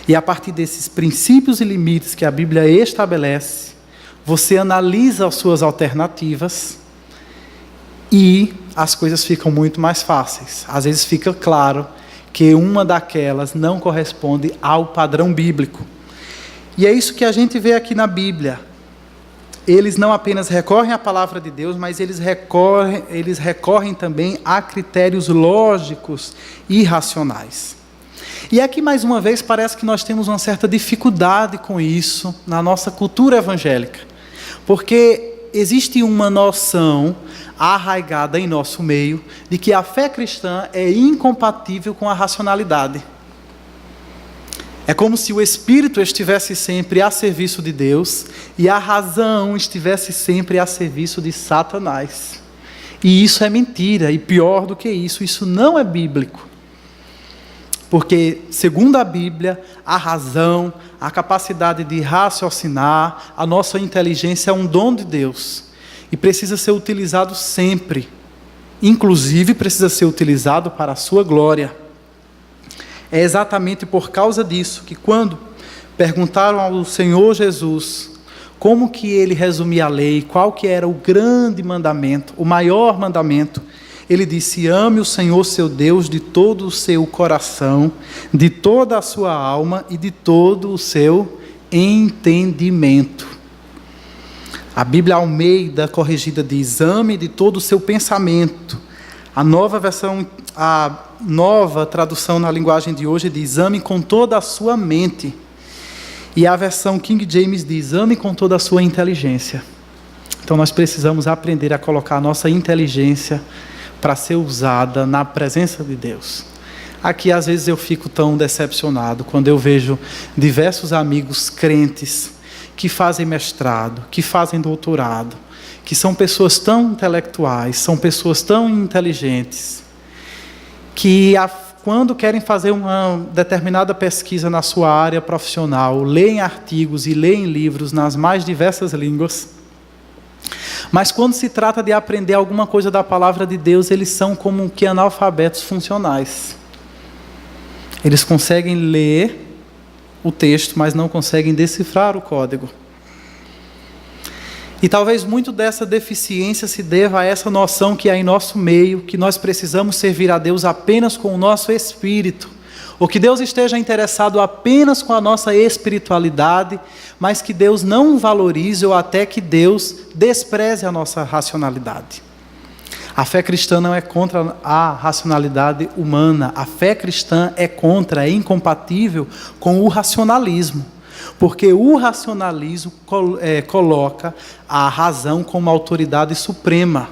Speaker 1: E a partir desses princípios e limites que a Bíblia estabelece, você analisa as suas alternativas e as coisas ficam muito mais fáceis. Às vezes fica claro que uma daquelas não corresponde ao padrão bíblico. E é isso que a gente vê aqui na Bíblia. Eles não apenas recorrem à palavra de Deus, mas eles recorrem também a critérios lógicos e racionais. E aqui, mais uma vez, parece que nós temos uma certa dificuldade com isso na nossa cultura evangélica. Porque existe uma noção arraigada em nosso meio de que a fé cristã é incompatível com a racionalidade. É como se o espírito estivesse sempre a serviço de Deus e a razão estivesse sempre a serviço de Satanás. E isso é mentira, e pior do que isso não é bíblico. Porque, segundo a Bíblia, a razão, a capacidade de raciocinar, a nossa inteligência é um dom de Deus e precisa ser utilizado sempre. Inclusive, precisa ser utilizado para a sua glória. É exatamente por causa disso que, quando perguntaram ao Senhor Jesus como que ele resumia a lei, qual que era o grande mandamento, o maior mandamento, ele disse: ame o Senhor seu Deus de todo o seu coração, de toda a sua alma e de todo o seu entendimento. A Bíblia Almeida Corrigida diz: ame de todo o seu pensamento. A nova tradução na linguagem de hoje diz: ame com toda a sua mente. E a versão King James diz: ame com toda a sua inteligência. Então nós precisamos aprender a colocar a nossa inteligência para ser usada na presença de Deus. Aqui às vezes eu fico tão decepcionado quando eu vejo diversos amigos crentes que fazem mestrado, que fazem doutorado, que são pessoas tão intelectuais, são pessoas tão inteligentes, que quando querem fazer uma determinada pesquisa na sua área profissional, leem artigos e leem livros nas mais diversas línguas, Mas quando se trata de aprender alguma coisa da palavra de Deus, eles são como que analfabetos funcionais. Eles conseguem ler o texto, mas não conseguem decifrar o código. E talvez muito dessa deficiência se deva a essa noção que há em nosso meio, que nós precisamos servir a Deus apenas com o nosso espírito, ou que Deus esteja interessado apenas com a nossa espiritualidade, mas que Deus não valorize ou até que Deus despreze a nossa racionalidade. A fé cristã não é contra a racionalidade humana, a fé cristã é incompatível com o racionalismo. Porque o racionalismo coloca a razão como autoridade suprema,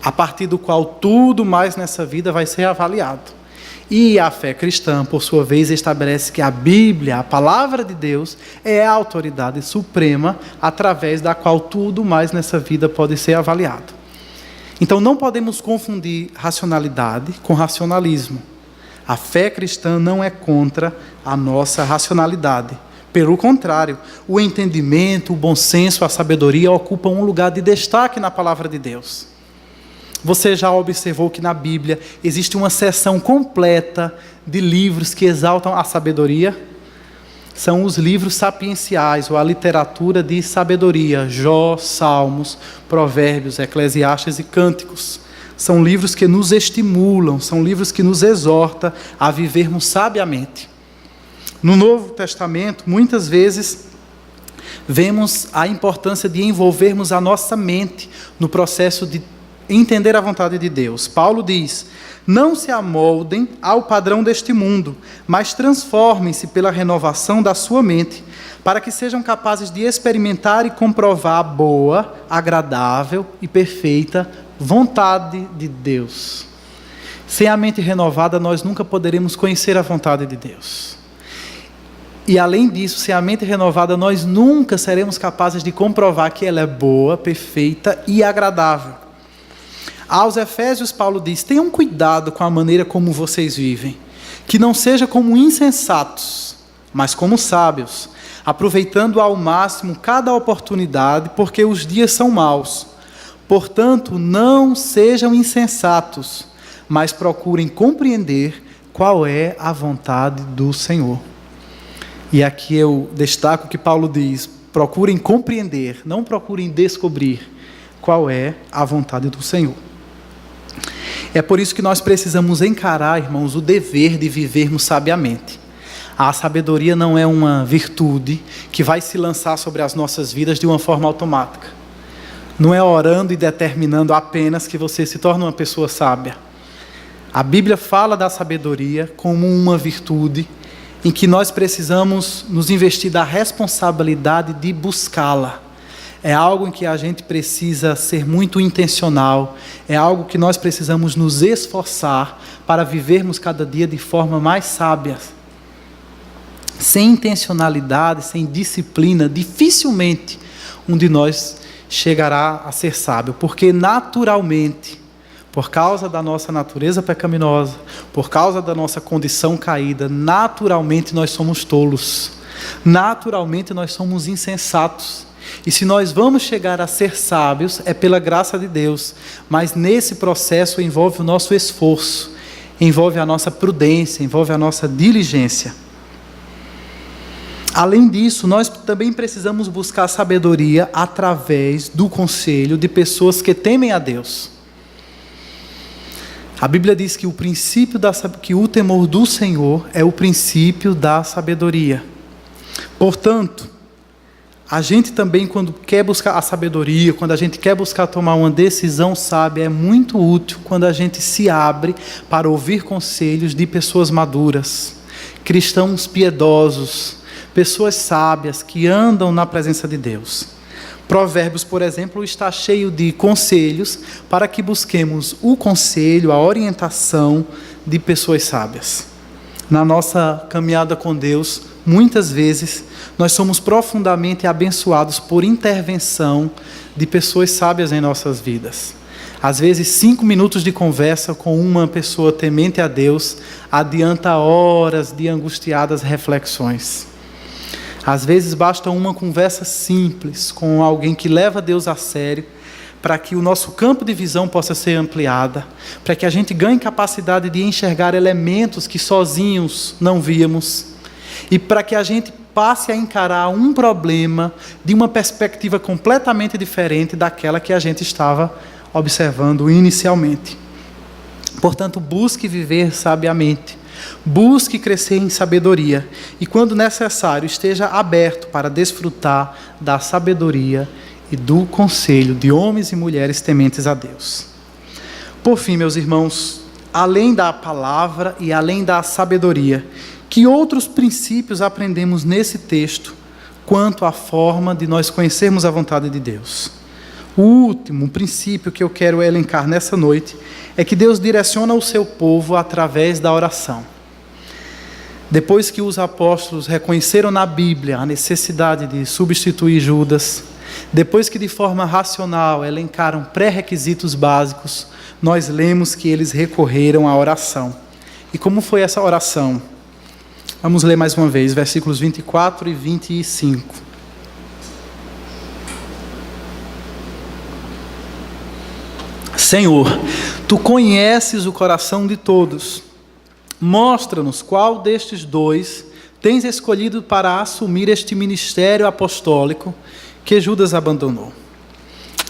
Speaker 1: a partir do qual tudo mais nessa vida vai ser avaliado. E a fé cristã, por sua vez, estabelece que a Bíblia, a palavra de Deus, é a autoridade suprema, através da qual tudo mais nessa vida pode ser avaliado. Então não podemos confundir racionalidade com racionalismo. A fé cristã não é contra a nossa racionalidade. Pelo contrário, o entendimento, o bom senso, a sabedoria ocupam um lugar de destaque na palavra de Deus. Você já observou que na Bíblia existe uma seção completa de livros que exaltam a sabedoria? São os livros sapienciais, ou a literatura de sabedoria, Jó, Salmos, Provérbios, Eclesiastes e Cânticos. São livros que nos estimulam, são livros que nos exortam a vivermos sabiamente. No Novo Testamento, muitas vezes, vemos a importância de envolvermos a nossa mente no processo de entender a vontade de Deus. Paulo diz: não se amoldem ao padrão deste mundo, mas transformem-se pela renovação da sua mente, para que sejam capazes de experimentar e comprovar a boa, agradável e perfeita vontade de Deus. Sem a mente renovada, nós nunca poderemos conhecer a vontade de Deus. E além disso, sem a mente renovada, nós nunca seremos capazes de comprovar que ela é boa, perfeita e agradável. Aos Efésios, Paulo diz: tenham cuidado com a maneira como vocês vivem, que não seja como insensatos, mas como sábios, aproveitando ao máximo cada oportunidade, porque os dias são maus. Portanto, não sejam insensatos, mas procurem compreender qual é a vontade do Senhor. E aqui eu destaco que Paulo diz: procurem compreender, não procurem descobrir qual é a vontade do Senhor. É por isso que nós precisamos encarar, irmãos, o dever de vivermos sabiamente. A sabedoria não é uma virtude que vai se lançar sobre as nossas vidas de uma forma automática. Não é orando e determinando apenas que você se torne uma pessoa sábia. A Bíblia fala da sabedoria como uma virtude em que nós precisamos nos investir da responsabilidade de buscá-la. É algo em que a gente precisa ser muito intencional, é algo que nós precisamos nos esforçar para vivermos cada dia de forma mais sábia. Sem intencionalidade, sem disciplina, dificilmente um de nós chegará a ser sábio, porque naturalmente, por causa da nossa natureza pecaminosa, por causa da nossa condição caída, naturalmente nós somos tolos, naturalmente nós somos insensatos. E se nós vamos chegar a ser sábios, é pela graça de Deus, mas nesse processo envolve o nosso esforço, envolve a nossa prudência, envolve a nossa diligência. Além disso, nós também precisamos buscar sabedoria através do conselho de pessoas que temem a Deus. A Bíblia diz que que o temor do Senhor é o princípio da sabedoria. Portanto, a gente também, quando quer buscar a sabedoria, quando a gente quer buscar tomar uma decisão sábia, é muito útil quando a gente se abre para ouvir conselhos de pessoas maduras, cristãos piedosos, pessoas sábias que andam na presença de Deus. Provérbios, por exemplo, está cheio de conselhos para que busquemos o conselho, a orientação de pessoas sábias. Na nossa caminhada com Deus, muitas vezes, nós somos profundamente abençoados por intervenção de pessoas sábias em nossas vidas. Às vezes, 5 minutos de conversa com uma pessoa temente a Deus adianta horas de angustiadas reflexões. Às vezes, basta uma conversa simples com alguém que leva Deus a sério, para que o nosso campo de visão possa ser ampliado, para que a gente ganhe capacidade de enxergar elementos que sozinhos não víamos, e para que a gente passe a encarar um problema de uma perspectiva completamente diferente daquela que a gente estava observando inicialmente. Portanto, busque viver sabiamente, busque crescer em sabedoria, e quando necessário, esteja aberto para desfrutar da sabedoria e do conselho de homens e mulheres tementes a Deus. Por fim, meus irmãos, além da palavra e além da sabedoria, que outros princípios aprendemos nesse texto quanto à forma de nós conhecermos a vontade de Deus? O último princípio que eu quero elencar nessa noite é que Deus direciona o seu povo através da oração. Depois que os apóstolos reconheceram na Bíblia a necessidade de substituir Judas, depois que de forma racional elencaram pré-requisitos básicos, nós lemos que eles recorreram à oração. E como foi essa oração? Vamos ler mais uma vez, versículos 24 e 25. Senhor, Tu conheces o coração de todos. Mostra-nos qual destes dois tens escolhido para assumir este ministério apostólico que Judas abandonou.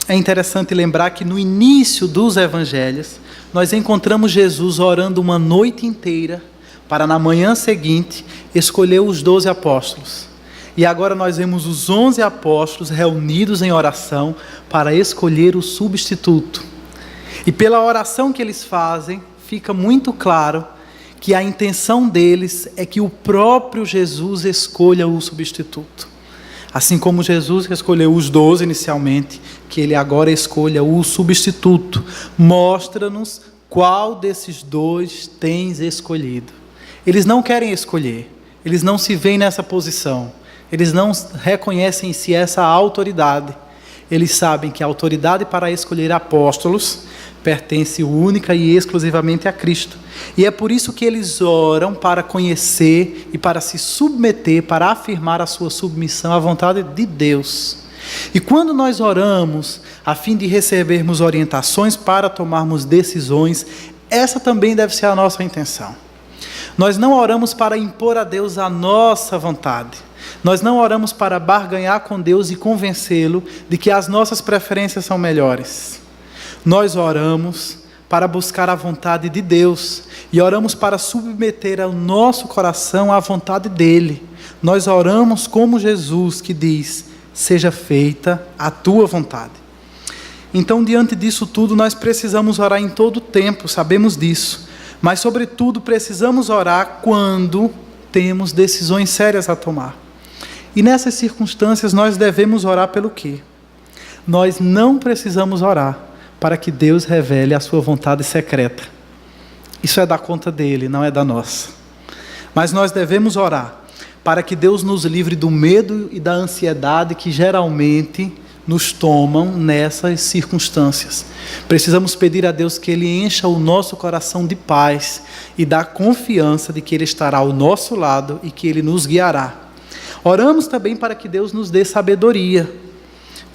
Speaker 1: É interessante lembrar que no início dos evangelhos, nós encontramos Jesus orando uma noite inteira para na manhã seguinte escolher os 12 apóstolos. E agora nós vemos os 11 apóstolos reunidos em oração para escolher o substituto. E pela oração que eles fazem, fica muito claro que a intenção deles é que o próprio Jesus escolha o substituto. Assim como Jesus escolheu os 12 inicialmente, que ele agora escolha o substituto. Mostra-nos qual desses dois tens escolhido. Eles não querem escolher, eles não se veem nessa posição, eles não reconhecem em si essa autoridade. Eles sabem que a autoridade para escolher apóstolos pertence única e exclusivamente a Cristo. E é por isso que eles oram para conhecer e para se submeter, para afirmar a sua submissão à vontade de Deus. E quando nós oramos a fim de recebermos orientações para tomarmos decisões, essa também deve ser a nossa intenção. Nós não oramos para impor a Deus a nossa vontade. Nós não oramos para barganhar com Deus e convencê-lo de que as nossas preferências são melhores. Nós oramos para buscar a vontade de Deus e oramos para submeter o nosso coração à vontade dEle. Nós oramos como Jesus, que diz: seja feita a tua vontade. Então, diante disso tudo, nós precisamos orar em todo o tempo, sabemos disso. Mas, sobretudo, precisamos orar quando temos decisões sérias a tomar. E nessas circunstâncias, nós devemos orar pelo quê? Nós não precisamos orar para que Deus revele a sua vontade secreta. Isso é da conta dele, não é da nossa. Mas nós devemos orar para que Deus nos livre do medo e da ansiedade que geralmente nos tomam nessas circunstâncias. Precisamos pedir a Deus que Ele encha o nosso coração de paz e da confiança de que Ele estará ao nosso lado e que Ele nos guiará. Oramos também para que Deus nos dê sabedoria.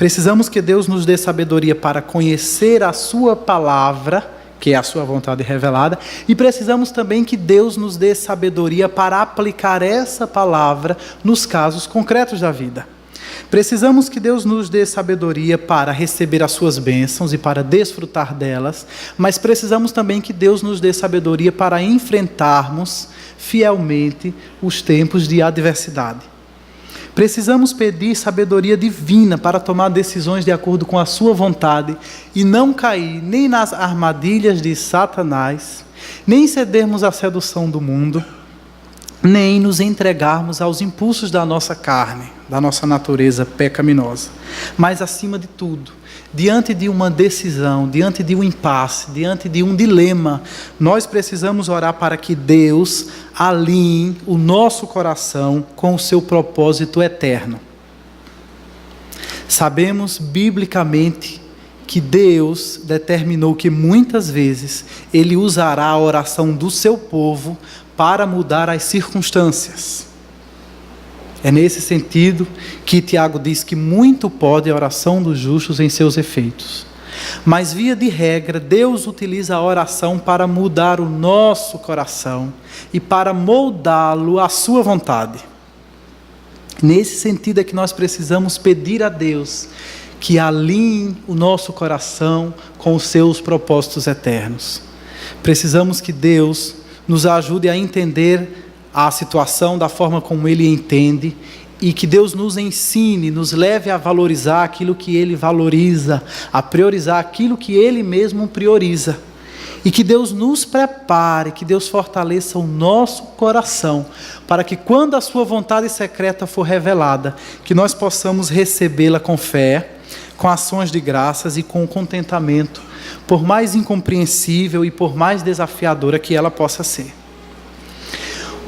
Speaker 1: Precisamos que Deus nos dê sabedoria para conhecer a sua palavra, que é a sua vontade revelada, e precisamos também que Deus nos dê sabedoria para aplicar essa palavra nos casos concretos da vida. Precisamos que Deus nos dê sabedoria para receber as suas bênçãos e para desfrutar delas, mas precisamos também que Deus nos dê sabedoria para enfrentarmos fielmente os tempos de adversidade. Precisamos pedir sabedoria divina para tomar decisões de acordo com a sua vontade e não cair nem nas armadilhas de Satanás, nem cedermos à sedução do mundo, nem nos entregarmos aos impulsos da nossa carne, da nossa natureza pecaminosa. Mas, acima de tudo, diante de uma decisão, diante de um impasse, diante de um dilema, nós precisamos orar para que Deus alinhe o nosso coração com o seu propósito eterno. Sabemos biblicamente que Deus determinou que muitas vezes Ele usará a oração do seu povo para mudar as circunstâncias. É nesse sentido que Tiago diz que muito pode a oração dos justos em seus efeitos. Mas, via de regra, Deus utiliza a oração para mudar o nosso coração e para moldá-lo à sua vontade. Nesse sentido é que nós precisamos pedir a Deus que alinhe o nosso coração com os seus propósitos eternos. Precisamos que Deus nos ajude a entender a situação da forma como Ele entende, e que Deus nos ensine, nos leve a valorizar aquilo que Ele valoriza, a priorizar aquilo que Ele mesmo prioriza. E que Deus nos prepare, que Deus fortaleça o nosso coração, para que quando a sua vontade secreta for revelada, que nós possamos recebê-la com fé, com ações de graças e com contentamento, por mais incompreensível e por mais desafiadora que ela possa ser.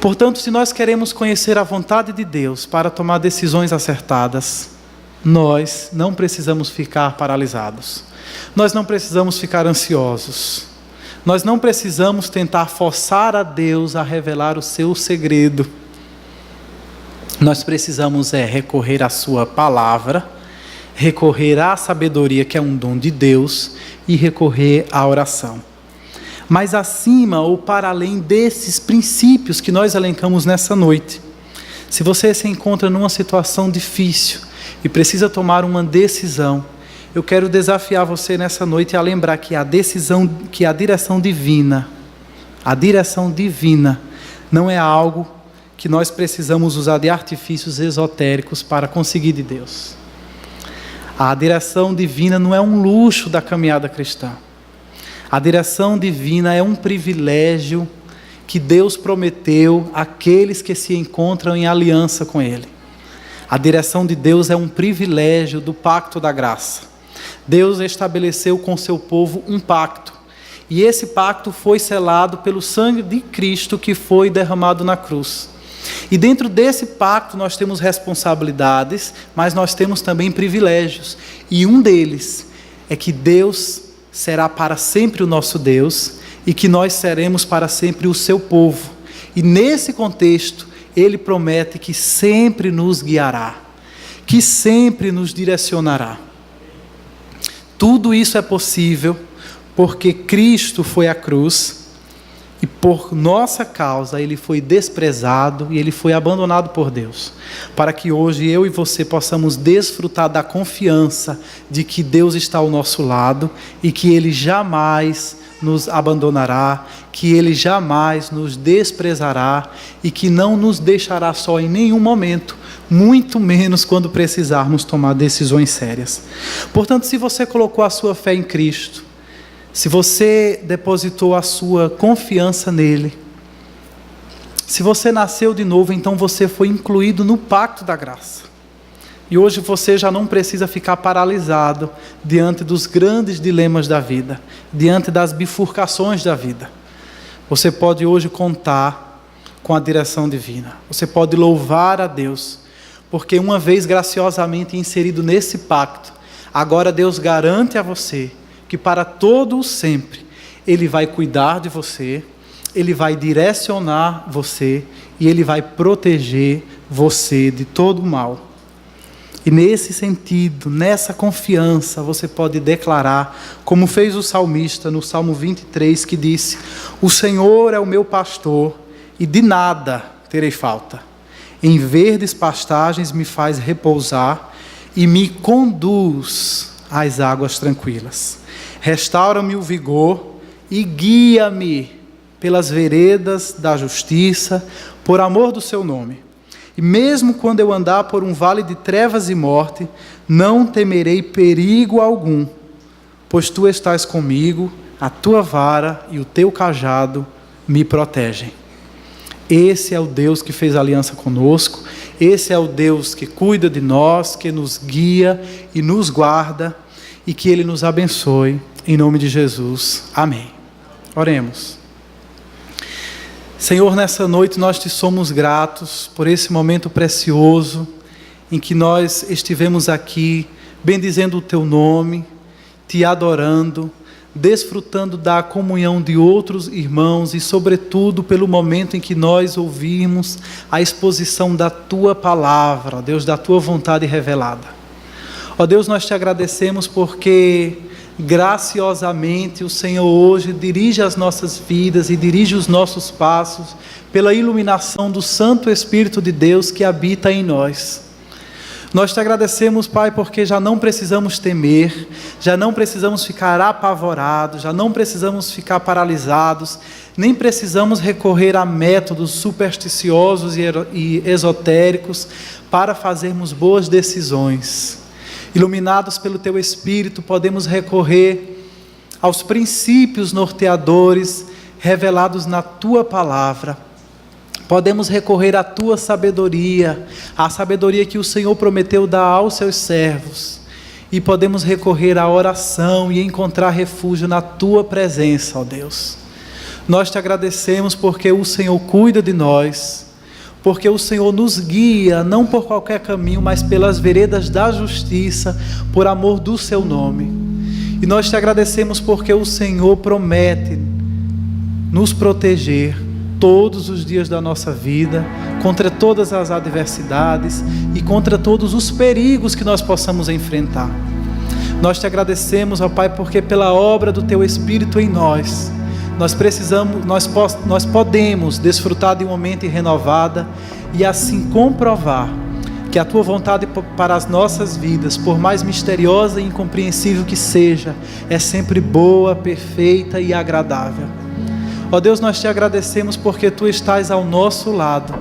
Speaker 1: Portanto, se nós queremos conhecer a vontade de Deus para tomar decisões acertadas, nós não precisamos ficar paralisados. Nós não precisamos ficar ansiosos. Nós não precisamos tentar forçar a Deus a revelar o seu segredo. Nós precisamos recorrer à sua palavra, recorrer à sabedoria, que é um dom de Deus, e recorrer à oração. Mas acima ou para além desses princípios que nós elencamos nessa noite, se você se encontra numa situação difícil e precisa tomar uma decisão, eu quero desafiar você nessa noite a lembrar que a direção divina não é algo que nós precisamos usar de artifícios esotéricos para conseguir de Deus. A direção divina não é um luxo da caminhada cristã. A direção divina é um privilégio que Deus prometeu àqueles que se encontram em aliança com Ele. A direção de Deus é um privilégio do pacto da graça. Deus estabeleceu com seu povo um pacto. E esse pacto foi selado pelo sangue de Cristo que foi derramado na cruz. E dentro desse pacto nós temos responsabilidades, mas nós temos também privilégios. E um deles é que Deus será para sempre o nosso Deus e que nós seremos para sempre o seu povo. E nesse contexto, Ele promete que sempre nos guiará, que sempre nos direcionará. Tudo isso é possível porque Cristo foi à cruz e por nossa causa Ele foi desprezado e Ele foi abandonado por Deus, para que hoje eu e você possamos desfrutar da confiança de que Deus está ao nosso lado e que Ele jamais nos abandonará, que Ele jamais nos desprezará e que não nos deixará só em nenhum momento, muito menos quando precisarmos tomar decisões sérias. Portanto, se você colocou a sua fé em Cristo, se você depositou a sua confiança nele, se você nasceu de novo, então você foi incluído no pacto da graça. E hoje você já não precisa ficar paralisado diante dos grandes dilemas da vida, diante das bifurcações da vida. Você pode hoje contar com a direção divina. Você pode louvar a Deus, porque uma vez graciosamente inserido nesse pacto, agora Deus garante a você que para todo o sempre Ele vai cuidar de você, Ele vai direcionar você e Ele vai proteger você de todo o mal. E nesse sentido, nessa confiança, você pode declarar, como fez o salmista no Salmo 23, que disse: o Senhor é o meu pastor e de nada terei falta. Em verdes pastagens me faz repousar e me conduz às águas tranquilas. Restaura-me o vigor e guia-me pelas veredas da justiça, por amor do seu nome. E mesmo quando eu andar por um vale de trevas e morte, não temerei perigo algum, pois tu estás comigo, a tua vara e o teu cajado me protegem. Esse é o Deus que fez aliança conosco, esse é o Deus que cuida de nós, que nos guia e nos guarda, e que Ele nos abençoe, em nome de Jesus. Amém. Oremos. Senhor, nessa noite nós te somos gratos por esse momento precioso em que nós estivemos aqui bendizendo o teu nome, te adorando, desfrutando da comunhão de outros irmãos e sobretudo pelo momento em que nós ouvimos a exposição da tua palavra, Deus, da tua vontade revelada. Ó Deus, nós te agradecemos porque graciosamente o Senhor hoje dirige as nossas vidas e dirige os nossos passos pela iluminação do Santo Espírito de Deus que habita em nós. Nós te agradecemos, Pai, porque já não precisamos temer, já não precisamos ficar apavorados, já não precisamos ficar paralisados, nem precisamos recorrer a métodos supersticiosos e esotéricos para fazermos boas decisões. Iluminados pelo Teu Espírito, podemos recorrer aos princípios norteadores revelados na Tua Palavra. Podemos recorrer à Tua sabedoria, à sabedoria que o Senhor prometeu dar aos Seus servos. E podemos recorrer à oração e encontrar refúgio na Tua presença, ó Deus. Nós te agradecemos porque o Senhor cuida de nós, porque o Senhor nos guia, não por qualquer caminho, mas pelas veredas da justiça, por amor do Seu nome. E nós te agradecemos porque o Senhor promete nos proteger todos os dias da nossa vida, contra todas as adversidades e contra todos os perigos que nós possamos enfrentar. Nós te agradecemos, ó Pai, porque pela obra do Teu Espírito em nós, nós podemos desfrutar de uma mente renovada e assim comprovar que a Tua vontade para as nossas vidas, por mais misteriosa e incompreensível que seja, é sempre boa, perfeita e agradável. Ó Deus, nós te agradecemos porque Tu estás ao nosso lado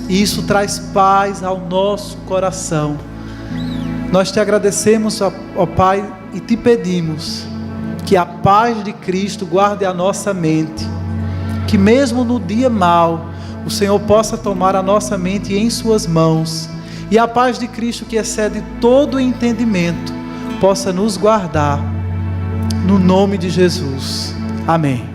Speaker 1: e isso traz paz ao nosso coração. Nós te agradecemos, ó Pai, e te pedimos que a paz de Cristo guarde a nossa mente, que mesmo no dia mau, o Senhor possa tomar a nossa mente em Suas mãos, e a paz de Cristo que excede todo o entendimento, possa nos guardar, no nome de Jesus. Amém.